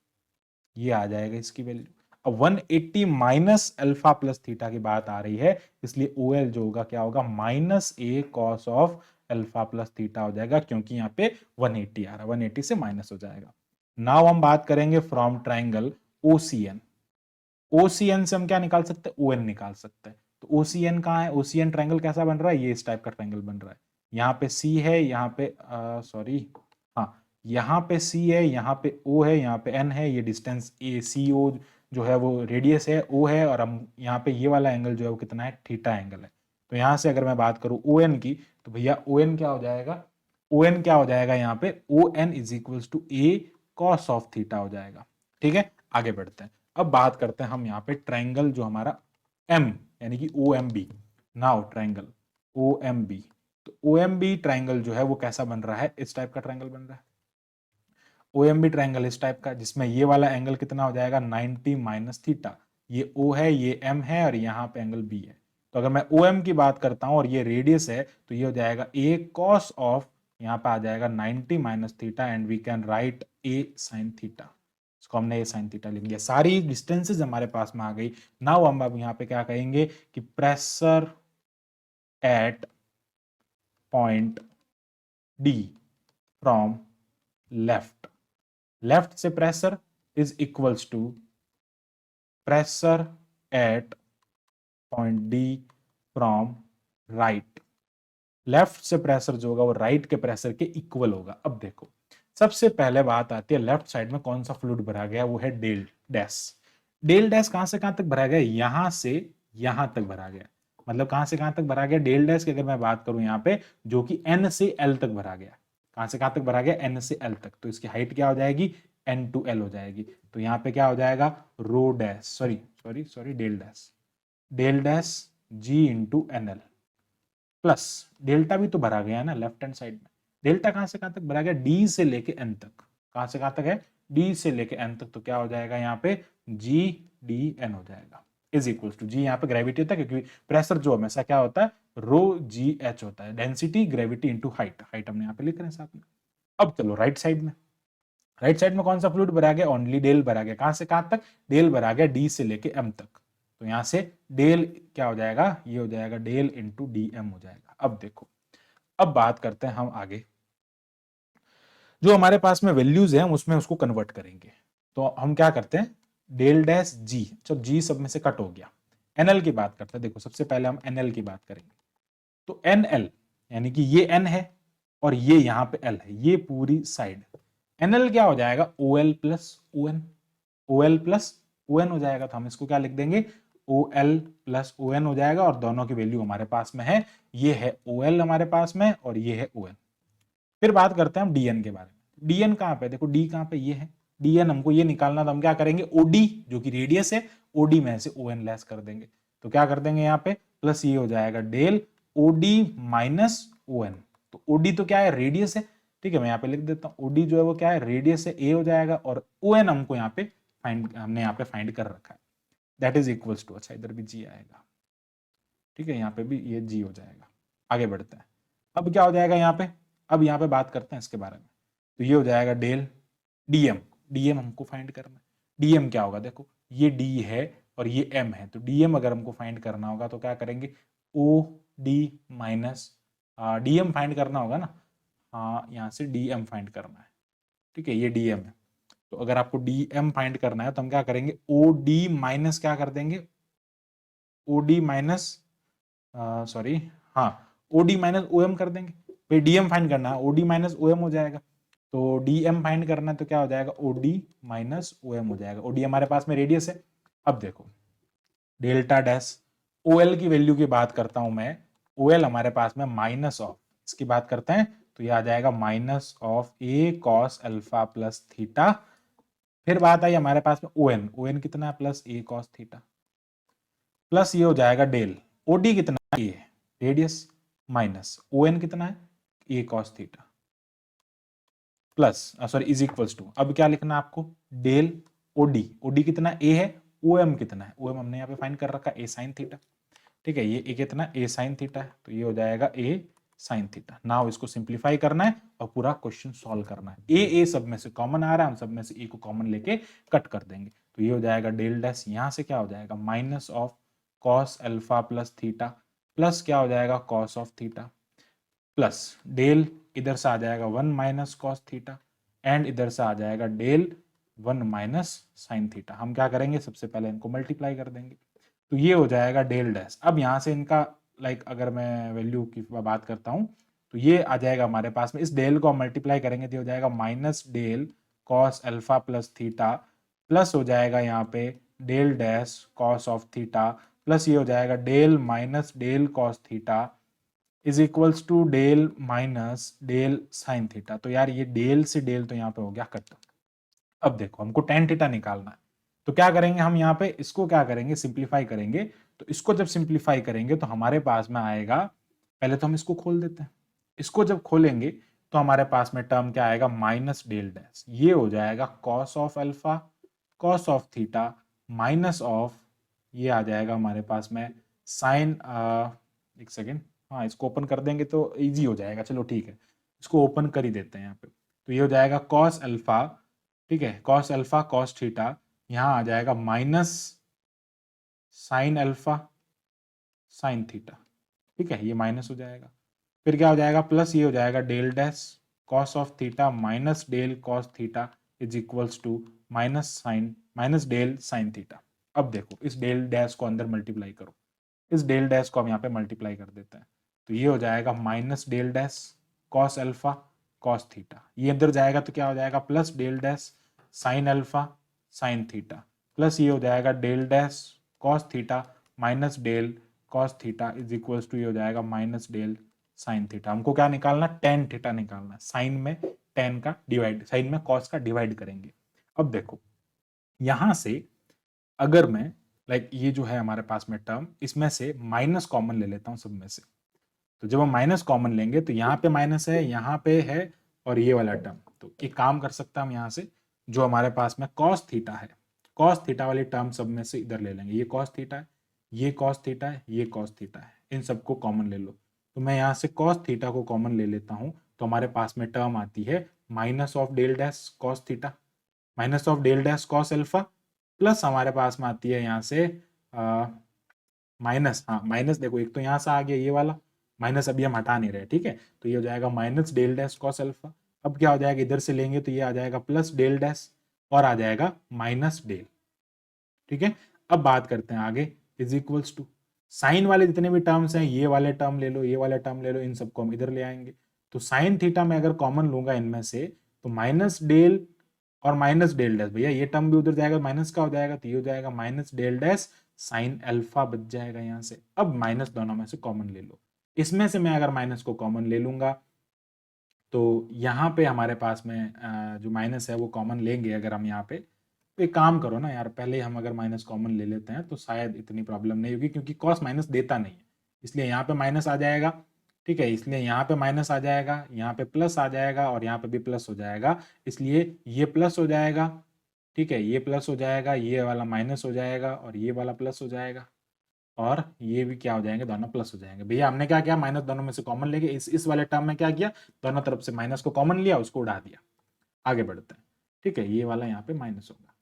ये आ जाएगा इसकी वैल्यू। अब 180 माइनस अल्फा प्लस थीटा की बात आ रही है, इसलिए ओ एल जो होगा क्या होगा, minus A cos of alpha plus theta हो जाएगा, क्योंकि यहाँ पे 180 आ रहा है, 180 से माइनस हो जाएगा। नाउ हम बात करेंगे फ्रॉम ट्राइंगल ओसीएन। ओसीएन से हम क्या निकाल सकते हैं, ओएन निकाल सकते हैं। तो ओसीएन कहाँ है, ओसीएन ट्राइंगल कैसा बन रहा है, ये इस टाइप का ट्राइंगल बन रहा है। यहाँ पे सी है, यहाँ पे सॉरी, हाँ, यहाँ पे सी है, यहाँ पे ओ है, यहाँ पे एन है, ये डिस्टेंस ए सी ओ जो है वो रेडियस है, ओ है, और हम यहाँ पे ये वाला एंगल जो है वो कितना है, थीटा एंगल है। तो यहाँ से अगर मैं बात करूँ ओ एन की, तो भैया ओ एन क्या हो जाएगा, ओ एन क्या हो जाएगा, यहाँ पे O N is equals to A cos of theta हो जाएगा। ठीक है, आगे बढ़ते हैं। अब बात करते हैं हम यहाँ पे ट्राइंगल जो हमारा एम यानी कि O M B. Now triangle O M B, तो ओ एम बी ट्राइंगल जो है वो कैसा बन रहा है, इस टाइप का ट्राइंगल बन रहा है। ओ एम बी ट्राइंगल इस टाइप का, जिसमें ये वाला एंगल कितना हो जाएगा, 90 माइनस थीटा। ये ओ है, ये एम है, और यहाँ पे एंगल बी है। तो अगर मैं ओ एम की बात करता हूँ और ये रेडियस है, तो ये हो जाएगा ए कॉस ऑफ, यहाँ पे आ जाएगा 90 minus theta, and we can write A sine theta. इसको हमने ए साइन थीटा लिख दिया, सारी डिस्टेंसेज हमारे पास में आ गई। नाउ हम अब यहाँ पे क्या कहेंगे कि pressure at point D from left, left से pressure is equals to pressure at point D from right. Left से प्रेशर जो होगा वो राइट के प्रेशर के इक्वल होगा। अब देखो, सबसे पहले बात आती है लेफ्ट साइड में कौन सा फ्लूइड भरा गया, वो है डेल डैश। डेल डैश कहां से कहां तक भरा गया, यहां से यहां तक भरा गया। मतलब कहां से कहां तक भरा गया, डेल डैश की अगर मैं बात करूं यहाँ पे, जो कि एन से एल तक भरा गया। कहां से कहां तक भरा गया, एन से एल तक। तो इसकी हाइट क्या हो जाएगी, एन टू एल हो जाएगी। तो यहाँ पे क्या हो जाएगा, rho dash, sorry sorry sorry, del dash, del dash g into n l plus delta भी तो भरा गया है ना लेफ्ट हैंड साइड में। डेल्टा कहां से कहां तक भरा गया, डी से लेके एन तक। कहां से कहां तक है, डी से लेके एन तक। तो क्या हो जाएगा यहाँ पे, जी डी एन हो जाएगा, इज इक्वल टू, जी यहाँ पे ग्रेविटी होता है, क्योंकि प्रेशर जो हमेशा क्या होता है, रो जी एच होता है, density gravity into height. Height हमने यहाँ पे लिख रहे हैं साथ में। अब चलो राइट साइड में, राइट साइड में कौन सा फ्लूइड भरा गया, ओनली डेल भरा गया। कहां से कहां तक, डेल भरा गया डी से लेके एम तक। तो यहां से डेल क्या हो जाएगा, ये हो जाएगा डेल इंटू डी एम हो जाएगा। अब देखो, अब बात करते हैं हम आगे, जो हमारे पास में वैल्यूज है हम उसमें उसको कन्वर्ट करेंगे। तो हम क्या करते हैं, डेल डैश जी, जब जी सब में से कट हो गया, एनएल की बात करते हैं। देखो सबसे पहले हम एनएल की बात करेंगे। तो एनएल यानी कि ये एन है और ये यहां पे एल है, ये पूरी साइड। एनएल क्या हो जाएगा, O L plus O N, O L plus O N हो जाएगा। तो हम इसको क्या लिख देंगे, O L plus O N हो जाएगा, और दोनों की वैल्यू हमारे पास में है, ये है ओ एल हमारे पास में और ये है ओ एन। फिर बात करते हैं हम डीएन के बारे में। डीएन कहां पे, देखो डी कहां पे, ये है डीएन, हमको ये निकालना, तो हम क्या करेंगे, ओडी जो कि रेडियस है, ओडी में से ओ एन लेस कर देंगे। तो क्या कर देंगे यहाँ पे, प्लस ये हो जाएगा del OD minus O N. तो ओडी तो क्या है, रेडियस है, ठीक है, मैं यहाँ पे लिख देता हूँ, ओडी जो है वो क्या है, रेडियस है, ए हो जाएगा, और ओ एन हमको यहाँ पे फाइंड, हमने यहाँ पे फाइंड कर रखा है, दैट इज इक्वल्स टू, अच्छा इधर भी जी आएगा, ठीक है, यहाँ पे भी ये जी हो जाएगा। आगे बढ़ते हैं, अब क्या हो जाएगा यहाँ पे, अब यहाँ पे बात करते हैं इसके बारे में। तो ये हो जाएगा डेल डीएम, डीएम हमको फाइंड करना है। डीएम क्या होगा, देखो ये डी है और ये एम है, तो डीएम अगर हमको फाइंड करना होगा तो क्या करेंगे, O D minus, DM find करना होगा ना, हाँ यहाँ से डीएम फाइंड करना है, ठीक है, ये डीएम है। तो अगर आपको डीएम फाइंड करना है तो हम क्या करेंगे, ओ डी माइनस क्या कर देंगे, ओ डी माइनस, सॉरी, हाँ, O D minus O M कर देंगे। फिर डीएम फाइंड करना है, O D minus O M हो जाएगा। तो डीएम फाइंड करना है तो क्या हो जाएगा, O D minus O M हो जाएगा। ओ डी हमारे पास में रेडियस है। अब देखो डेल्टा डैश, ओ एल की वैल्यू की बात करता हूं मैं, ओ एल हमारे पास में माइनस ऑफ, इसकी बात करते हैं तो ये आ जाएगा minus of A cos alpha plus theta, फिर बात आई हमारे पास में ओ एन, ओ एन कितना है plus a cos theta, plus ये हो जाएगा डेल ओडी कितना है a radius, minus O N कितना है a cos theta, plus sorry is equals to, अब क्या लिखना है आपको डेल ओडी, ओडी कितना ए है, ओ एम कितना है, ओ एम हमने यहाँ पे फाइंड कर रखा ए साइन थीटा, ठीक है, ये ए कितना ए साइन थीटा है, तो ये हो जाएगा ए साइन थीटा। नाउ इसको सिंप्लीफाई करना है और पूरा क्वेश्चन सॉल्व करना है। ए सब में से कॉमन आ रहा है, हम सब में से ए को कॉमन लेके कट कर देंगे, तो ये हो जाएगा डेल डैश, यहां से क्या हो जाएगा minus of cos alpha plus theta, plus क्या हो जाएगा cos of theta, plus del इधर से आ जाएगा 1 माइनस कॉस थीटा, एंड इधर से आ जाएगा डेल 1 माइनस साइन थीटा। हम क्या करेंगे सबसे पहले इनको मल्टीप्लाई कर देंगे, तो ये हो जाएगा डेल डैश। अब यहाँ से इनका अगर मैं वैल्यू की बात करता हूँ तो ये आ जाएगा हमारे पास में, इस डेल को मल्टीप्लाई करेंगे तो हो जाएगा minus del cos alpha plus theta, plus हो जाएगा यहाँ पे del dash cos of theta, plus ये हो जाएगा del minus del cos theta is equals to del minus del sine theta. तो यार ये डेल से डेल तो यहाँ पे हो गया कट। अब देखो हमको टेन थीटा निकालना है, तो क्या करेंगे हम यहाँ पे इसको क्या करेंगे सिंप्लीफाई करेंगे, तो इसको जब सिंप्लीफाई करेंगे तो हमारे पास में आएगा, पहले तो हम इसको खोल देते हैं, इसको जब खोलेंगे तो हमारे पास में टर्म क्या आएगा माइनस डेल डैश, ये हो जाएगा cos of alpha cos of theta minus of, ये आ जाएगा हमारे पास में साइन, एक सेकेंड, हाँ इसको ओपन कर देंगे तो इजी हो जाएगा, चलो ठीक है इसको ओपन कर ही देते हैं यहाँ पे, तो ये हो जाएगा कॉस अल्फा, ठीक है कॉस अल्फा कॉस थीटा, यहां आ जाएगा minus sign alpha sine theta, ठीक है ये माइनस हो जाएगा, फिर क्या हो जाएगा प्लस ये हो जाएगा del dash cos of theta minus del cos theta is equals to minus del sine theta. अब देखो इस डेल डैश को अंदर मल्टीप्लाई करो, इस डेल डैश को हम यहाँ पे मल्टीप्लाई कर देते हैं, तो ये हो जाएगा minus del dash cos alpha cos theta, ये अंदर जाएगा तो क्या हो जाएगा plus del dash sine alpha sine theta, plus ये हो जाएगा del dash cos theta minus del cos theta is equals to ये हो जाएगा माइनस डेल साइन थीटा। हमको क्या निकालना टेन थीटा निकालना, साइन में टेन का डिवाइड, साइन में कॉस का डिवाइड करेंगे। अब देखो यहां से अगर मैं ये जो है हमारे पास में टर्म, इसमें से माइनस कॉमन ले लेता हूं सब में से, तो जब हम माइनस कॉमन लेंगे तो यहाँ पे माइनस है यहाँ पे है और ये वाला टर्म, तो एक काम कर सकता हम यहाँ से जो हमारे पास में कॉस थीटा है, कॉस थीटा वाली टर्म सब में से इधर ले लेंगे, ये कॉस थीटा है ये कॉस थीटा है ये कॉस थीटा है, इन सबको कॉमन ले लो, तो मैं यहाँ से कॉस थीटा को कॉमन ले लेता हूँ, तो हमारे पास में टर्म आती है minus of del dash cos theta minus of del dash cos alpha, plus हमारे पास में आती है यहाँ से माइनस, हाँ माइनस देखो एक तो यहाँ से आ गया ये वाला माइनस, अभी हम हटा नहीं रहे, ठीक है, तो ये हो जाएगा minus del dash cos alpha, अब क्या हो जाएगा इधर से लेंगे तो ये आ जाएगा प्लस डेल डैश और आ जाएगा माइनस डेल, ठीक है। अब बात करते हैं आगे, इज इक्वल्स टू साइन वाले जितने भी टर्म्स हैं, ये वाले टर्म ले लो ये वाले टर्म ले लो, इन सबको हम इधर ले आएंगे, तो साइन थीटा में अगर कॉमन लूंगा इनमें से तो माइनस डेल और माइनस डेल डैश, भैया ये टर्म भी उधर जाएगा माइनस का हो जाएगा, तो ये हो जाएगा minus del dash sine alpha बच जाएगा यहाँ से। अब माइनस दोनों में से कॉमन ले लो, इसमें से मैं अगर माइनस को कॉमन ले लूंगा तो यहाँ पे हमारे पास में जो माइनस है वो कॉमन लेंगे अगर हम यहाँ पे, तो एक काम करो ना यार, पहले हम अगर माइनस कॉमन ले लेते हैं तो शायद इतनी प्रॉब्लम नहीं होगी, क्योंकि कॉस माइनस देता नहीं है, इसलिए यहाँ पे माइनस आ जाएगा, ठीक है, इसलिए यहाँ पे माइनस आ जाएगा, यहाँ पे प्लस आ जाएगा और यहाँ पे भी प्लस हो जाएगा, इसलिए ये प्लस हो जाएगा, ठीक है, ये प्लस हो जाएगा, ये वाला माइनस हो जाएगा और ये वाला प्लस हो जाएगा और ये भी क्या हो जाएंगे दोनों प्लस हो जाएंगे। भैया हमने क्या किया माइनस दोनों में से कॉमन लेके इस वाले टर्म में क्या किया, दोनों तरफ से माइनस को कॉमन लिया उसको उड़ा दिया। आगे बढ़ते हैं, ठीक है, ये वाला यहाँ पे माइनस होगा।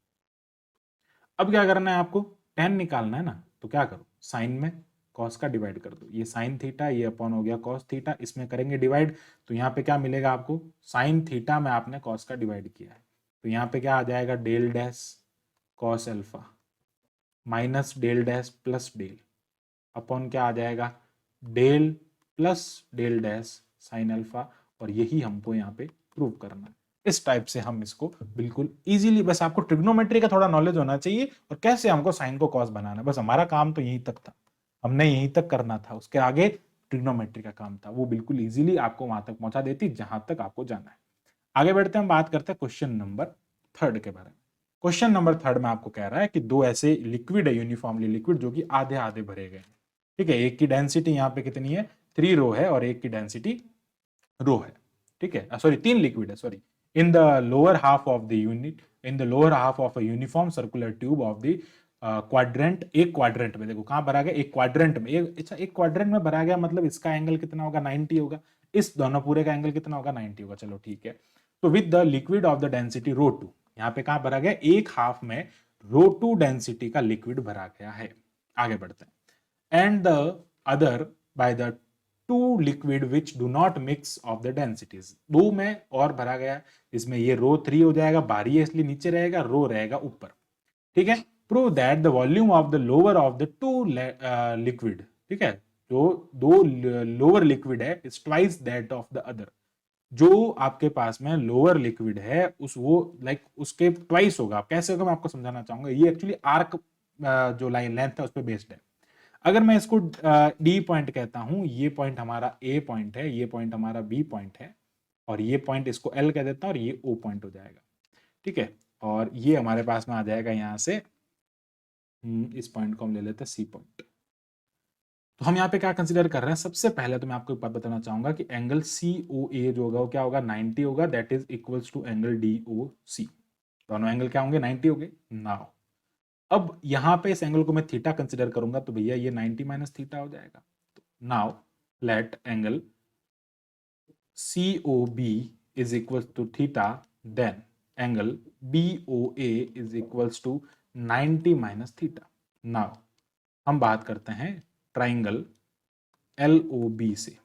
अब क्या करना है आपको, टेन निकालना है ना, तो क्या करो साइन में कॉस का डिवाइड कर दो, ये साइन थीटा ये अपॉन हो गया कॉस थीटा, इसमें करेंगे डिवाइड, तो यहाँ पे क्या मिलेगा आपको, साइन थीटा में आपने कॉस का डिवाइड किया है, तो यहाँ पे क्या आ जाएगा del dash cos alpha minus del dash plus del upon क्या आ जाएगा del plus del dash sine alpha, और यही हमको यहाँ पे प्रूव करना है। इस टाइप से हम इसको बिल्कुल इजीली, बस आपको ट्रिग्नोमेट्री का थोड़ा नॉलेज होना चाहिए और कैसे हमको साइन को कॉस बनाना है, बस हमारा काम तो यहीं तक था, हमने यहीं तक करना था, उसके आगे ट्रिग्नोमेट्री का काम था, वो बिल्कुल इजीली आपको वहां तक पहुंचा देती जहां तक आपको जाना है। आगे बढ़ते हैं, हम बात करते हैं क्वेश्चन नंबर 3 के बारे में। क्वेश्चन नंबर थर्ड में आपको कह रहा है कि दो ऐसे लिक्विड है, यूनिफॉर्मली लिक्विड, जो कि आधे आधे भरे गए हैं। ठीक है, एक की डेंसिटी यहाँ पे कितनी है, 3 रो है, और एक की डेंसिटी रो है। ठीक है, सॉरी 3 लिक्विड है, sorry. In the lower half of the unit, in the lower half of a uniform circular tube of the quadrant, एक क्वाड्रेंट में, देखो कहां भरा गया, एक क्वाड्रेंट में, अच्छा एक क्वाड्रेंट में भरा गया, मतलब इसका एंगल कितना होगा, 90 होगा, इस दोनों पूरे का एंगल कितना होगा, 90 होगा। चलो ठीक है, तो with the liquid of the density rho two, यहाँ पे कहां भरा गया, एक हाफ में रो टू डेंसिटी का लिक्विड भरा गया है। आगे बढ़ते हैं, and the other by the two liquid which do not mix of the densities, दो में और भरा गया, इसमें ये रो 3 हो जाएगा, बारी है इसलिए नीचे रहेगा, रो रहेगा ऊपर। ठीक है, prove that the volume of the lower of the two liquid, ठीक है, जो दो लोअर लिक्विड है, is twice that of the other, जो आपके पास में लोअर लिक्विड है उस वो लाइक उसके ट्वाइस होगा। कैसे होगा मैं आपको समझाना चाहूंगा, ये एक्चुअली आर्क जो लाइन लेंथ है उस पर बेस्ड है। अगर मैं इसको डी पॉइंट कहता हूं, ये पॉइंट हमारा ए पॉइंट है, ये पॉइंट हमारा बी पॉइंट है, और ये पॉइंट इसको एल कह देता हूं, और ये ओ पॉइंट हो जाएगा। ठीक है, और ये हमारे पास में आ जाएगा यहां से, इस पॉइंट को हम ले लेते हैं सी पॉइंट। तो हम यहाँ पे क्या कंसीडर कर रहे हैं, सबसे पहले तो मैं आपको एक बात बताना चाहूंगा कि एंगल सी ओ ए जो होगा वो क्या होगा, 90 होगा, that is equals to angle D O C. दोनों एंगल क्या होंगे, 90 हो गए। नाउ अब यहां पे इस एंगल को मैं थीटा कंसिडर करूंगा, तो भैया ये 90 माइनस थीटा हो जाएगा। Now let angle C O B is equals to theta, then angle B O A is equals to 90 minus theta. Now हम बात करते हैं ट्राइंगल एल ओ बी से।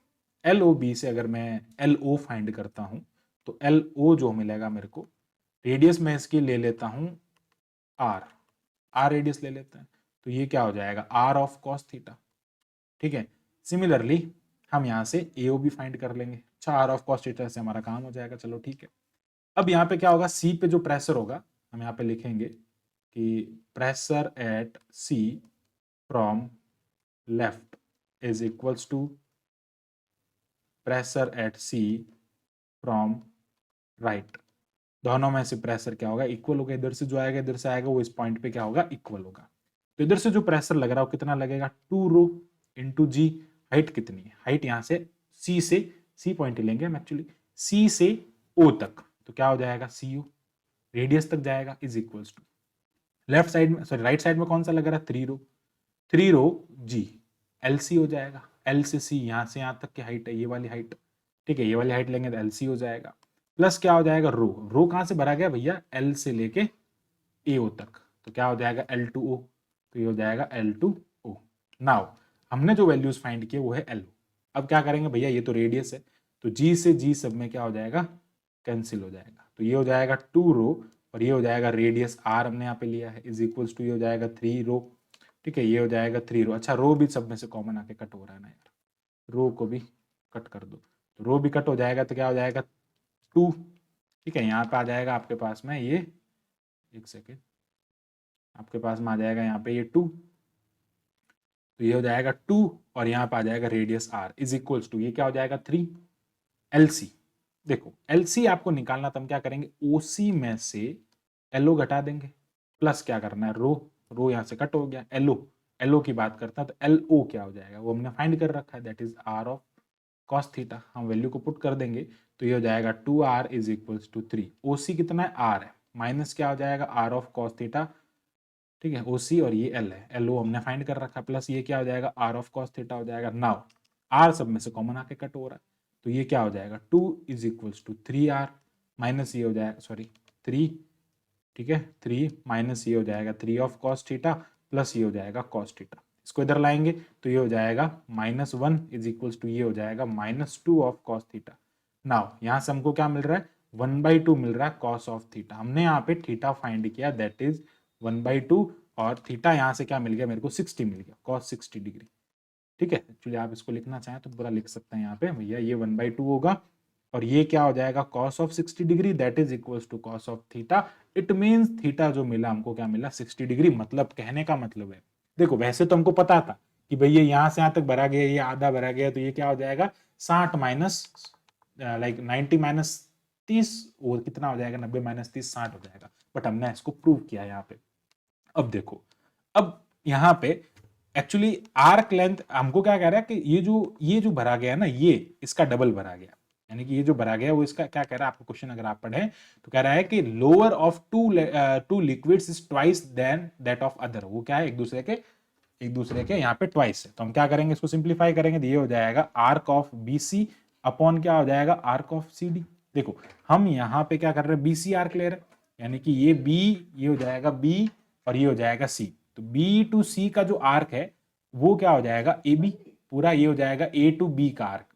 एल ओ बी से अगर मैं एल ओ फाइंड करता हूं, तो एल ओ जो मिलेगा मेरे को, रेडियस में इसकी ले लेता हूं आर, आर रेडियस ले लेते हैं, तो ये क्या हो जाएगा, आर ऑफ कॉस थीटा। ठीक है, सिमिलरली हम यहां से ए ओ बी फाइंड कर लेंगे। अच्छा, आर ऑफ कॉस थीटा से हमारा काम हो जाएगा। चलो ठीक है, अब यहाँ पे क्या होगा, सी पे जो प्रेशर होगा, हम यहाँ पे लिखेंगे कि pressure at C from left is equals to pressure at C from right. दोनों में से प्रेशर क्या होगा, इक्वल होगा, इधर से जो आएगा इधर से आएगा, वो इस पॉइंट पे क्या होगा, इक्वल होगा। तो इधर से जो प्रेशर लग रहा है वो कितना लगेगा, 2 रो इंटू जी। हाइट कितनी है, हाइट यहाँ से सी पॉइंट लेंगे हम एक्चुअली, सी से ओ तक, तो क्या हो जाएगा, सी ओ रेडियस तक जाएगा, is equals to left side में, सॉरी राइट साइड में कौन सा लग रहा है, 3 रो जी, एल सी हो जाएगा। एल से सी, यहाँ से यहाँ तक की हाइट है, ये वाली हाइट। ठीक है, ये वाली हाइट लेंगे तो एल सी हो जाएगा, प्लस क्या हो जाएगा, रो, रो कहां से भरा गया भैया, एल से लेके ए ओ तक, तो क्या हो जाएगा, एल टू ओ, तो ये हो जाएगा एल टू ओ। नाउ हमने जो वैल्यूज फाइंड किए वो है एल ओ। अब क्या करेंगे भैया, ये तो रेडियस है, तो जी से जी सब में क्या हो जाएगा, कैंसिल हो जाएगा, तो ये हो जाएगा 2 रो, और ये हो जाएगा रेडियस आर हमने यहाँ पे लिया है, इज इक्वल्स टू ये हो जाएगा 3 रो। ठीक है, ये हो जाएगा 3 रो। अच्छा, रो भी सब में से कॉमन आके कट हो रहा है ना यार, रो को भी कट कर दो, तो रो भी कट हो जाएगा, तो क्या हो जाएगा 2। ठीक है, यहाँ पे आ जाएगा आपके पास में ये, एक सेकेंड, आपके पास में आ जाएगा यहाँ पे ये 2, तो ये हो जाएगा 2, और यहाँ पे आ जाएगा radius R is equals to, ये क्या हो जाएगा 3 एलसी। देखो एलसी आपको निकालना, तो हम क्या करेंगे, ओसी में से एलओ घटा देंगे, प्लस क्या करना है, रो, रो यहाँ से कट हो गया, एलओ, एलओ की बात करता है, तो एलओ क्या हो जाएगा, वो हमने फाइंड कर रखा है, that is R of cos theta. हम वैल्यू को पुट कर देंगे, तो ये हो जाएगा 2r इज इक्वल्स टू 3। ओसी कितना है, आर है, माइनस क्या हो जाएगा, आर ऑफ कॉस थीटा। ठीक है, ओसी और ये एल है, एलओ हमने फाइंड कर रखा है, प्लस ये क्या हो जाएगा, आर ऑफ कॉस थीटा हो जाएगा। नाउ आर सब में से कॉमन आके कट हो रहा है, तो ये क्या हो जाएगा, 2 is equals to 3r, minus ये हो जाएगा, सॉरी 3, ठीक है 3 माइनस ये हो जाएगा 3 ऑफ कॉस थीटा, प्लस ये हो जाएगा कॉस थीटा। इसको इधर लाएंगे तो ये हो जाएगा -1 इज इक्वल्स टू ये हो जाएगा -2 ऑफ कॉस थीटा। नाउ यहाँ से हमको क्या मिल रहा है, 1/2 मिल रहा है कॉस ऑफ थीटा। हमने यहाँ पे थीटा फाइंड किया, दैट इज 1/2, और थीटा यहाँ से क्या मिल गया मेरे को, 60 मिल गया, कॉस 60 डिग्री। ठीक है, एक्चुअली आप इसको लिखना चाहें तो पूरा लिख सकते हैं यहाँ पे भैया, ये 1/2 होगा, और ये क्या हो जाएगा, cos of 60 degree, that is equals to cos of theta. It means theta जो मिला हमको क्या मिला, 60 डिग्री। मतलब कहने का मतलब है, देखो वैसे तो हमको पता था कि भैया यहाँ से यहाँ तक भरा गया, ये आधा भरा गया, तो ये क्या हो जाएगा 60 माइनस लाइक 90 माइनस 30, और कितना हो जाएगा 90 माइनस 30, 60 हो जाएगा। बट हमने इसको प्रूव किया यहाँ पे। अब देखो, अब यहाँ पे एक्चुअली आर्क लेंथ हमको क्या कह रहा है कि ये जो भरा गया है ना, ये इसका डबल भरा गया, यानी कि ये जो भरा गया वो इसका क्या कह रहा है आपको क्वेश्चन अगर आप पढ़ें तो कह रहा है कि lower of two liquids is twice than that of other. वो क्या है, एक दूसरे के यहाँ पे ट्वाइस है। तो हम क्या करेंगे, इसको सिंप्लीफाई करेंगे तो ये हो जाएगा आर्क ऑफ BC अपॉन क्या हो जाएगा, आर्क ऑफ CD। देखो हम यहाँ पे क्या कर रहे हैं, BC आर्क ले रहे हैं, यानी कि ये B, ये हो जाएगा B और ये हो जाएगा C। तो B to C का जो आर्क है वो क्या हो जाएगा, AB पूरा, ये हो जाएगा A to B का आर्क।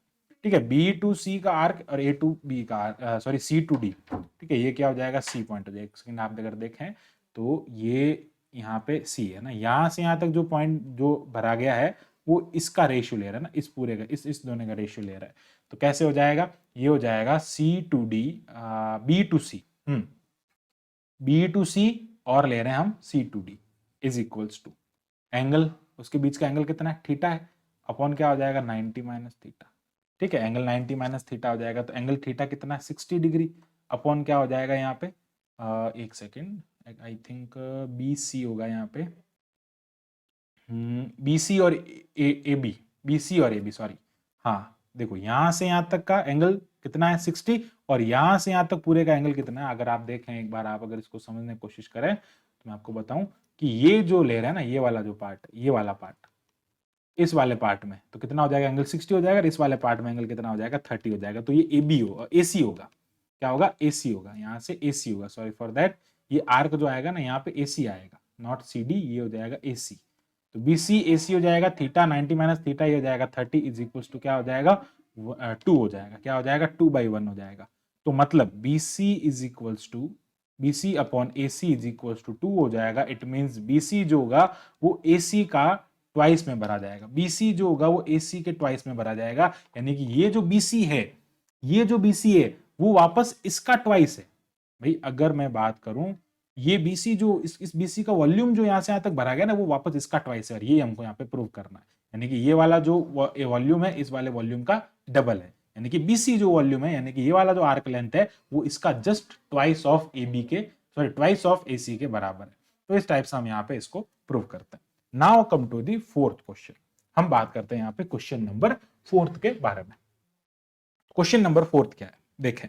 ठीक है, B to C का आर्क और A to B का arc, sorry C to D। ठीक है, ये क्या हो जाएगा, C पॉइंट हो जाएगा। एक सेकंड आप अगर देखें तो ये यहाँ पे C है ना, यहाँ से यहाँ तक जो पॉइंट जो भरा गया है वो इसका रेशियो ले रहा है ना, इस पूरे का, इस दोनों का रेशियो ले रहा है। तो कैसे हो जाएगा, ये हो जाएगा C to D, B to C, B to C और ले रहे हैं हम C to D is equals to angle, उसके बीच का एंगल कितना है, थीटा है, अपॉन क्या हो जाएगा 90 माइनस थीटा। ठीक है, एंगल 90 माइनस थीटा हो जाएगा, तो एंगल थीटा कितना है 60 डिग्री, अपॉन क्या हो जाएगा यहाँ पे, एक सेकेंड, आई थिंक BC होगा यहाँ पे, BC और AB, BC और AB सॉरी, हाँ देखो यहाँ से यहाँ तक का एंगल कितना है 60 और यहाँ से यहाँ तक पूरे का एंगल कितना है। अगर आप देखें एक बार, आप अगर इसको समझने की कोशिश करें तो मैं आपको बताऊं कि ये जो ले रहा है ना, ये वाला जो पार्ट, ये वाला पार्ट, इस वाले पार्ट में तो कितना हो जाएगा, एंगल 60 हो जाएगा, इस वाले पार्ट में एंगल कितना हो जाएगा 30 हो जाएगा। तो ये AB होगा, AC होगा, क्या होगा, AC होगा, यहाँ से AC होगा, सॉरी फॉर दैट, ये आर्क जो आएगा ना यहाँ पे AC आएगा, नॉट CD, ये हो जाएगा AC। तो BC AC हो जाएगा थीटा 90 माइनस थीटा, ये हो जाएगा 30 इज इक्वल्स टू क्या हो जाएगा 2 हो जाएगा, क्या हो जाएगा 2/1 हो जाएगा। तो मतलब BC is equals to BC upon AC is equals to 2 हो जाएगा। इट मींस BC जो होगा वो AC का ट्वाइस में भरा जाएगा, BC जो होगा वो AC के ट्वाइस में भरा जाएगा, यानी कि ये जो BC है, ये जो BC है वो वापस इसका ट्वाइस है। भाई अगर मैं बात करूं, ये BC जो इस BC का वॉल्यूम जो यहां से यहां तक भरा गया ना, वो वापस इसका ट्वाइस है, और ये हमको यहाँ पे प्रूव करना है, यानी कि ये वाला जो वॉल्यूम है इस वाले वॉल्यूम का डबल है, यानी कि BC जो वॉल्यूम है, यानी कि ये वाला जो आर्क लेंथ है वो इसका जस्ट ट्वाइस ऑफ AB के, सॉरी ट्वाइस ऑफ AC के बराबर है। तो इस टाइप से हम यहाँ पे इसको प्रूव करते हैं। Now come to the fourth question, हम बात करते हैं यहाँ पे क्वेश्चन नंबर 4 के बारे में। क्वेश्चन नंबर 4 क्या है, देखें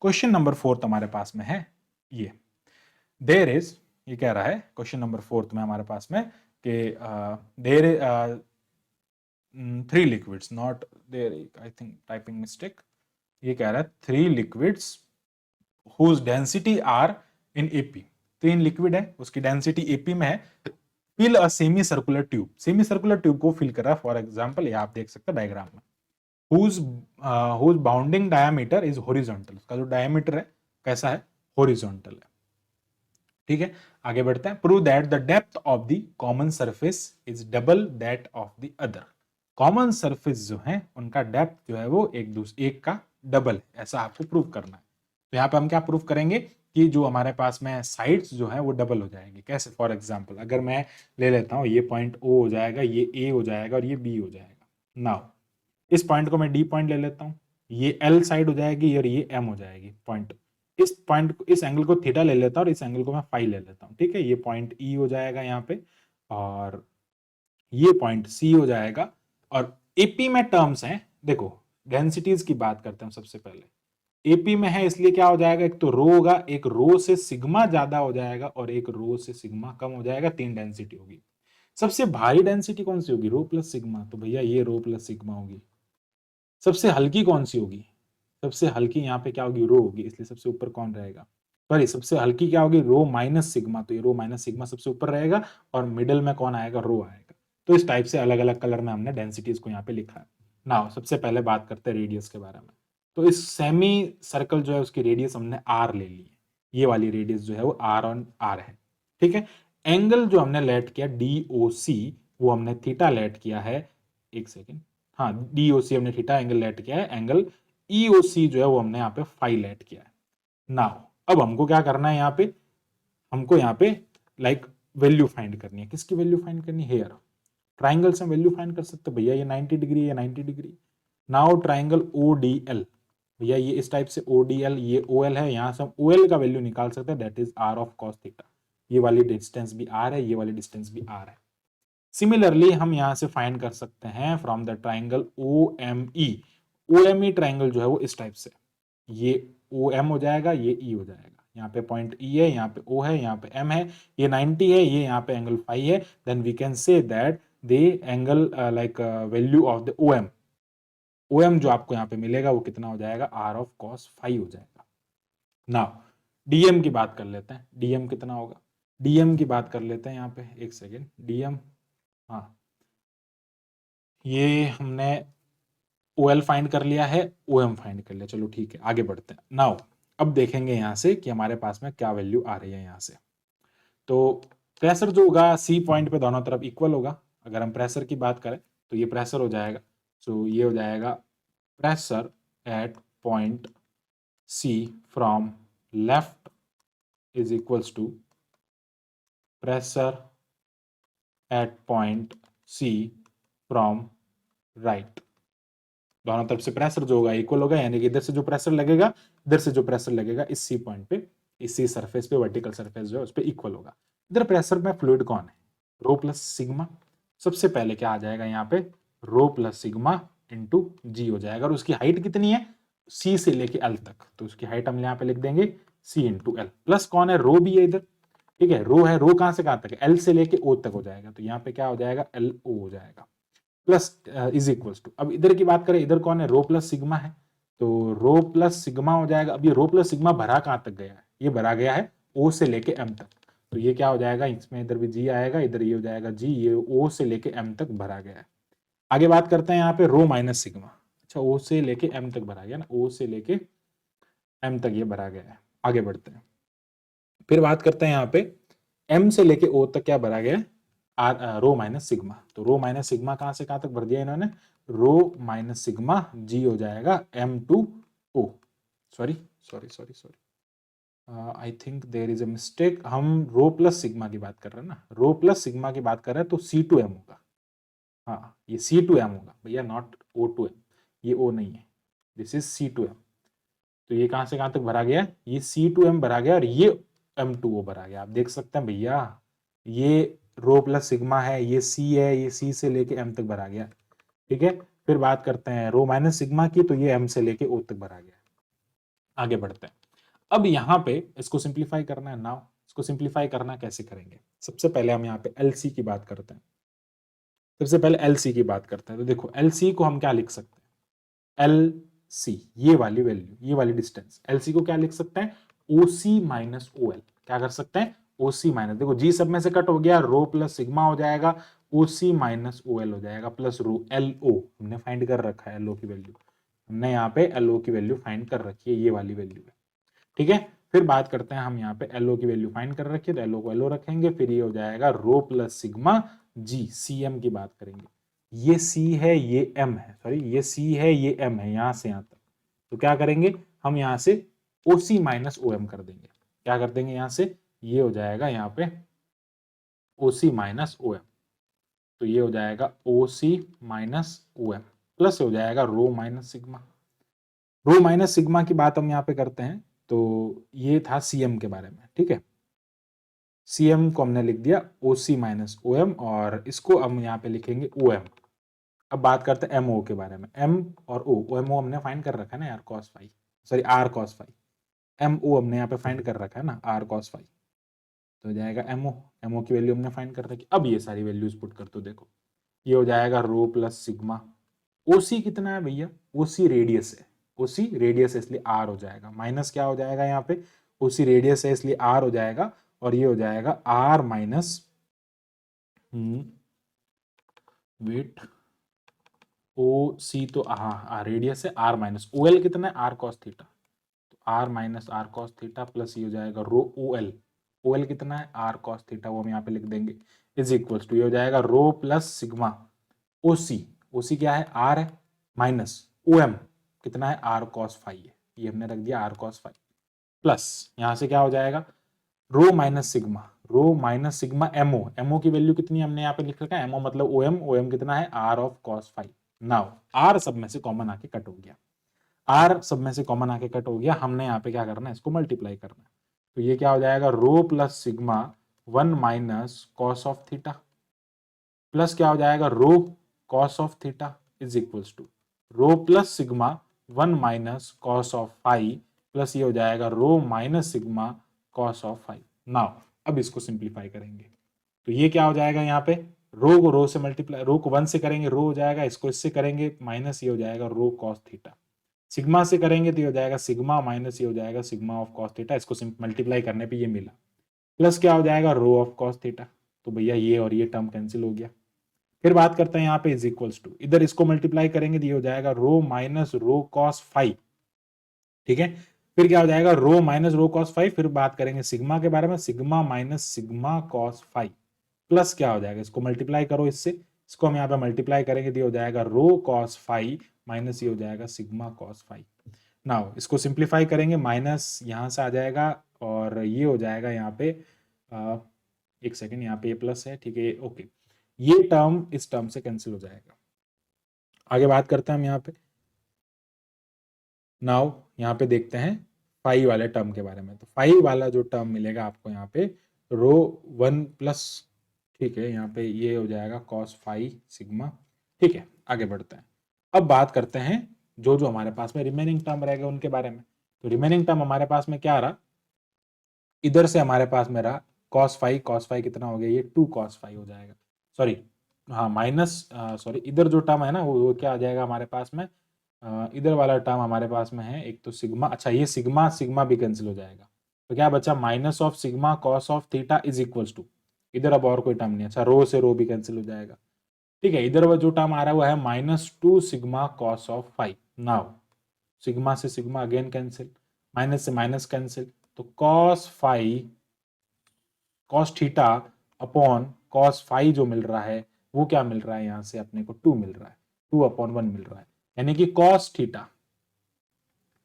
क्वेश्चन नंबर 4 हमारे पास में है ये, देयर इज, ये कह रहा है क्वेश्चन नंबर 4 में हमारे पास में कि there 3 liquids, not there, I think typing mistake, ये कह रहा है 3 liquids whose density are in AP। 3 liquid है, उसकी डेंसिटी AP में है, fill a semi circular tube, semi circular tube को फिल कर रहा है। फॉर एग्जांपल ये आप देख सकते हैं डायग्राम में, whose bounding diameter is horizontal, उसका जो डायमीटर है कैसा है, हॉरिजॉन्टल है। ठीक है, आगे बढ़ते हैं। Prove that the depth of the common surface is double that of the other. Common surface जो है उनका डेप्थ जो है वो एक का डबल है, ऐसा आपको प्रूव करना है। तो यहाँ पे हम क्या प्रूव करेंगे कि जो हमारे पास में साइड्स जो है वो डबल हो जाएंगे। कैसे, फॉर एग्जांपल अगर मैं ले लेता हूँ, ये पॉइंट O हो जाएगा, ये A हो जाएगा और ये B हो जाएगा। नाउ इस पॉइंट को मैं D पॉइंट ले लेता हूँ, ये L साइड हो जाएगी और ये M हो जाएगी पॉइंट। इस पॉइंट को, इस एंगल को थीटा ले लेता हूँ और इस एंगल को मैं फाई ले लेता हूँ। ठीक है, ये पॉइंट E हो जाएगा यहाँ पे और ये पॉइंट C हो जाएगा। और AP में टर्म्स हैं, देखो डेंसिटीज की बात करते हैं सबसे पहले। AP में है इसलिए क्या हो जाएगा, एक तो रो होगा, एक रो से सिग्मा ज्यादा हो जाएगा और एक रो से सिग्मा कम हो जाएगा, 3 डेंसिटी होगी। सबसे भारी डेंसिटी कौन सी होगी, रो प्लस सिग्मा, तो भैया ये रो प्लस सिग्मा होगी। सबसे हल्की कौन सी होगी, सबसे हल्की यहाँ पे क्या होगी, रो होगी, इसलिए सबसे ऊपर कौन रहेगा, सॉरी सबसे हल्की क्या होगी, रो माइनस सिग्मा, तो ये रो माइनस सिग्मा सबसे ऊपर रहेगा और मिडिल में कौन आएगा, रो आएगा। तो इस टाइप से अलग अलग कलर में हमने डेंसिटीज को यहाँ पे लिखा है। नाउ सबसे पहले बात करते हैं रेडियस के बारे में। तो इस सेमी सर्कल जो है उसकी रेडियस हमने R ले ली है, ये वाली रेडियस जो है वो R है। ठीक है, एंगल जो हमने लेट किया DOC वो हमने थीटा लेट किया है, एक सेकेंड, हाँ DOC हमने थीटा एंगल लेट किया है, एंगल EOC जो है वो हमने यहाँ पे फाई लेट किया है। नाउ अब हमको क्या करना है, यहाँ पे हमको यहाँ पे लाइक वैल्यू फाइंड करनी है। किसकी वैल्यू फाइंड करनी है, हेयर ट्राइंगल से वैल्यू फाइंड कर सकते भैया, ये 90 डिग्री है, 90 डिग्री। नाउ ट्राइंगल ODL, भैया ये इस टाइप से ODL, ये OL है, यहाँ से हम OL का वैल्यू निकाल सकते हैं, that is R of cos theta. ये वाली डिस्टेंस भी R है, ये वाली डिस्टेंस भी R है। सिमिलरली हम यहाँ से फाइंड कर सकते हैं from the triangle OME। OME triangle जो है वो इस टाइप से, ये OM हो जाएगा, ये E हो जाएगा, यहाँ पे पॉइंट E है, यहाँ पे O है, यहाँ पे M है, ये 90 है, ये यहाँ पे एंगल फाई है, then we can say that the angle like value of the OM जो आपको यहाँ पे मिलेगा वो कितना हो जाएगा, R ऑफ cos फाई हो जाएगा। नाउ DM की बात कर लेते हैं, DM कितना होगा, DM की बात कर लेते हैं यहाँ पे, एक सेकेंड, DM, हाँ ये हमने OL फाइंड कर लिया है, OM फाइंड कर लिया, चलो ठीक है आगे बढ़ते हैं। नाउ अब देखेंगे यहाँ से कि हमारे पास में क्या वैल्यू आ रही है यहाँ से। तो प्रेशर जो होगा C पॉइंट पे दोनों तरफ इक्वल होगा। अगर हम प्रेशर की बात करें तो ये प्रेशर हो जाएगा, सो ये हो जाएगा pressure at point C from left is equals to pressure at point C from right. दोनों तरफ से प्रेशर जो होगा इक्वल होगा, यानी कि इधर से जो प्रेशर लगेगा, इधर से जो प्रेशर लगेगा इस C पॉइंट पे, इस C सरफेस पे, वर्टिकल सरफेस जो है उस पे इक्वल होगा। इधर प्रेशर में फ्लूइड कौन है, रो प्लस सिग्मा। सबसे पहले क्या आ जाएगा यहाँ पे, रो प्लस सिग्मा इंटू जी हो जाएगा, और उसकी हाइट कितनी है, C से लेके L तक, तो उसकी हाइट हम यहाँ पे लिख देंगे C इंटू एल, प्लस कौन है, रो भी है इधर, ठीक है, रो है, रो कहां से कहां तक है, L से लेके O तक हो जाएगा, तो यहाँ पे क्या हो जाएगा, LO हो जाएगा, प्लस इज इक्वल्स टू, अब इधर की बात करें, इधर कौन है, रो प्लस सिग्मा है, तो रो प्लस सिग्मा हो जाएगा। अब ये रो प्लस सिग्मा भरा कहां तक गया है, ये भरा गया है O से लेके M तक, तो ये क्या हो जाएगा, इसमें इधर भी G आएगा, इधर ये हो जाएगा G, ये O से लेके M तक भरा गया है। आगे बात करते हैं यहाँ पे रो माइनस सिग्मा, अच्छा O से लेके M तक भरा गया ना, O से लेके M तक ये भरा गया है। आगे बढ़ते हैं, फिर बात करते हैं यहाँ पे M से लेके O तक क्या भरा गया है, रो माइनस सिग्मा, तो रो माइनस सिग्मा कहां से कहां तक भर दिया इन्होंने, रो माइनस सिग्मा जी हो जाएगा M2O, sorry sorry sorry sorry, I think there is a mistake, हम रो प्लस सिग्मा की बात कर रहे हैं ना, रो प्लस सिग्मा की बात कर रहे हैं तो C2M होगा, हाँ ये C2M होगा भैया, नॉट O2M, ये O नहीं है, दिस इज C2M। तो ये कहां से कहां तक भरा गया, ये C2M भरा गया और ये M2O भरा गया। आप देख सकते हैं भैया, ये रो प्लस सिग्मा है, ये C है, ये C से लेके M तक भरा गया, ठीक है। फिर बात करते हैं रो माइनस सिग्मा की, तो ये M से लेके O तक भरा गया। आगे बढ़ते हैं, अब यहाँ पे इसको सिंप्लीफाई करना है। नाउ इसको सिंप्लीफाई करना कैसे करेंगे, सबसे पहले हम यहाँ पे LC की बात करते हैं, सबसे पहले LC की बात करते हैं। तो देखो LC को हम क्या लिख सकते हैं, LC ये वाली वैल्यू, ये वाली डिस्टेंस, LC को क्या लिख सकते हैं, OC माइनस OL, क्या कर सकते हैं, OC माइनस, देखो G सब में से कट हो गया, रो प्लस सिग्मा हो जाएगा, OC माइनस OL हो जाएगा, प्लस रो LO हमने फाइंड कर रखा है, LO की वैल्यू हमने यहाँ पे LO की वैल्यू फाइंड कर रखी है, ये वाली वैल्यू है, ठीक है। फिर बात करते हैं, हम यहाँ पे LO की वैल्यू फाइंड कर रखी है, तो LO को LO रखेंगे, फिर ये हो जाएगा rho plus sigma G, CM की बात करेंगे, ये C है, ये M है, सॉरी ये C है, ये M है, यहां से यहां तक, तो क्या करेंगे हम यहाँ से OC माइनस OM कर देंगे, क्या कर देंगे यहाँ से, ये हो जाएगा यहाँ पे OC माइनस OM, तो ये हो जाएगा OC माइनस OM, प्लस हो जाएगा रो माइनस सिग्मा। रो माइनस सिग्मा की बात हम यहाँ पे करते हैं, तो ये था CM के बारे में, ठीक है, CM को हमने लिख दिया OC माइनस OM, और इसको हम यहाँ पे लिखेंगे OM। अब बात करते हैं MO के बारे में, M और O, MO हमने फाइंड कर रखा है ना यार, cos phi, sorry R cos phi, MO हमने यहाँ पे फाइंड कर रखा है ना, R cos फाई, तो हो जाएगा MO की वैल्यू हमने फाइंड कर रखी। अब ये सारी वैल्यूज पुट कर दो, देखो ये हो जाएगा रो प्लस सिग्मा, OC कितना है भैया, OC रेडियस है, OC रेडियस है इसलिए R हो जाएगा, माइनस क्या हो जाएगा यहाँ पे, OC रेडियस है इसलिए R हो जाएगा, और ये हो जाएगा R माइनस वेट OC, तो हाँ रेडियस है, R माइनस OL कितना है, R cos थीटा, तो R minus R cos theta, plus ये हो जाएगा रो OL कितना है, R cos थीटा, वो हम यहाँ पे लिख देंगे, इज इक्वल्स टू, ये हो जाएगा रो प्लस सिग्मा OC क्या है, R है, माइनस OM कितना है, R cos फाई है, ये हमने रख दिया R cos फाई, प्लस यहाँ से क्या हो जाएगा रो माइनस सिग्मा MO की वैल्यू कितनी हमने यहाँ पे लिख रखा है, MO मतलब OM कितना है, R of cos phi. Now R सब में से कॉमन आके कट हो गया। आर सब में से कॉमन आके कट हो गया, हमने यहाँ पे क्या करना है, इसको मल्टीप्लाई करना है। तो ये क्या हो जाएगा, rho plus sigma 1 minus cos of theta, plus क्या हो जाएगा, rho cos of theta is equals to rho plus sigma 1 minus cos of five, plus ये हो जाएगा rho minus sigma cos of five. Now अब इसको सिंप्लीफाई करेंगे तो ये क्या हो जाएगा, यहाँ पे रो को रो से मल्टीप्लाई, रो को 1 से करेंगे रो हो जाएगा, इसको इससे करेंगे माइनस ये हो जाएगा रो कॉस थीटा, सिग्मा से करेंगे तो ये हो जाएगा सिग्मा माइनस ये हो जाएगा सिग्मा ऑफ कॉस थीटा, इसको मल्टीप्लाई करने पे ये मिला, प्लस क्या हो जाएगा रो ऑफ कॉस थीटा। तो भैया ये और ये टर्म कैंसिल हो गया। फिर बात करते हैं यहाँ पे इज इक्वल्स टू, इधर इसको मल्टीप्लाई करेंगे तो ये हो जाएगा rho minus rho cos five, ठीक है। फिर क्या हो जाएगा rho minus rho cos five, फिर बात करेंगे सिग्मा के बारे में, sigma minus sigma cos five, plus क्या हो जाएगा, इसको मल्टीप्लाई करो इससे, इसको हम यहाँ पे मल्टीप्लाई करेंगे तो ये हो जाएगा रो कॉस फाइव माइनस ये हो जाएगा सिग्मा कॉस फाइव। नाउ इसको सिंप्लीफाई करेंगे, माइनस यहाँ से आ जाएगा और ये हो जाएगा यहाँ पे एक सेकेंड, यहाँ पे ये प्लस है, ठीक है, ओके, ये टर्म इस टर्म से कैंसिल हो जाएगा। आगे बात करते हैं हम यहाँ पे, नाउ यहाँ पे देखते हैं फाइव वाले टर्म के बारे में। तो फाइव वाला जो टर्म मिलेगा आपको यहाँ पे रो 1 प्लस, ठीक है, यहाँ पे ये हो जाएगा कॉस फाइव सिग्मा, ठीक है। आगे बढ़ते हैं, अब बात करते हैं जो जो हमारे पास में रिमेनिंग टर्म रहेगा उनके बारे में। तो रिमेनिंग टर्म हमारे पास में क्या रहा, इधर से हमारे पास में रहा कॉस फाइव कितना हो गया, ये 2 कॉस फाइव हो जाएगा, सॉरी हाँ माइनस, सॉरी इधर जो टर्म है ना वो क्या आ जाएगा हमारे पास में, इधर वाला टर्म हमारे पास में है एक तो सिग्मा, अच्छा ये सिग्मा सिग्मा भी कैंसिल हो जाएगा, तो क्या बचा minus of sigma cos of theta is equals to, इधर अब और कोई टर्म नहीं, अच्छा रो से रो भी कैंसिल हो जाएगा, ठीक है। इधर वो जो टर्म आ रहा है वो है minus 2 sigma cos of five. Now sigma से सिग्मा अगेन कैंसिल, माइनस से माइनस कैंसिल, तो cos five cos theta upon cos five जो मिल रहा है वो क्या मिल रहा है, यहाँ से अपने को 2 मिल रहा है, 2/1 मिल रहा है, यानी कि कॉस थीटा,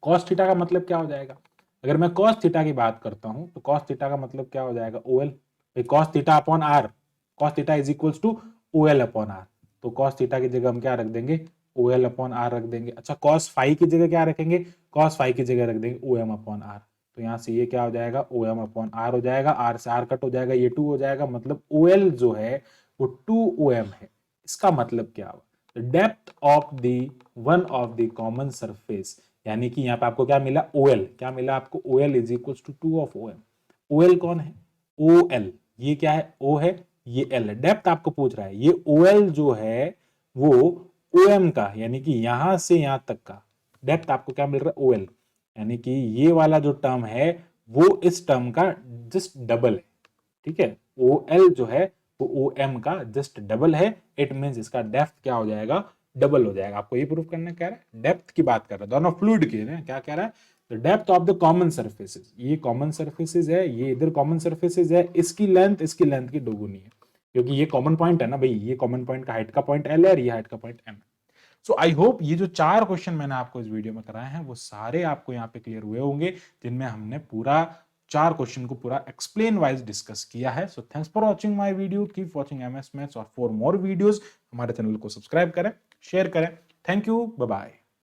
कॉस थीटा का मतलब क्या हो जाएगा, अगर मैं कॉस थीटा की बात करता हूं तो कॉस थीटा का मतलब क्या हो जाएगा, OL, cos theta upon R, cos theta is equals to OL upon R, तो कॉस थीटा की जगह हम क्या रख देंगे, ओएल अपॉन आर रख देंगे। अच्छा कॉस फाइव की जगह क्या रखेंगे, कॉस फाइव की जगह रख देंगे ओएम अपॉन आर, तो यहाँ से ये क्या हो जाएगा ओएम अपॉन आर हो जाएगा, आर से आर कट हो जाएगा, ये 2 हो जाएगा, मतलब ओएल जो है वो 2 OM है। इसका मतलब क्या हुआ, depth of the one of the common surface, यानी कि यहाँ पे आपको क्या मिला OL, क्या मिला आपको OL is equal to 2 of OM। OL कौन है, OL, ये क्या है O है, ये L है, डेप्थ आपको पूछ रहा है, ये OL जो है वो OM का, यानी कि यहां से यहां तक का डेप्थ आपको क्या मिल रहा है OL, यानी कि ये वाला जो टर्म है वो इस टर्म का जस्ट डबल है, ठीक है। OL जो है वो OM का जस्ट डबल है, इट मींस इसका डेप्थ क्या हो जाएगा, डबल हो जाएगा। आपको ये प्रूफ करना क्या है, डेप्थ की बात कर रहा है, दोनों फ्लूइड की है, क्या कह रहा है, the depth of the common surfaces, ये कॉमन सर्फेसेस है, ये इधर कॉमन सर्फेसेस है, इसकी लेंथ की दोगुनी है, क्योंकि ये कॉमन पॉइंट है ना भाई, ये कॉमन पॉइंट का हाइट का पॉइंट L है और ये हाइट का पॉइंट M है। सो आई होप ये जो 4 क्वेश्चन मैंने आपको इस वीडियो में कराए हैं वो सारे आपको यहाँ पे क्लियर हुए होंगे, जिनमें हमने पूरा 4 क्वेश्चन को पूरा एक्सप्लेन वाइज डिस्कस किया है। So thanks for watching my video, keep watching MS maths, और फॉर मोर वीडियोस हमारे चैनल को सब्सक्राइब करें, शेयर करें। Thank you, bye bye.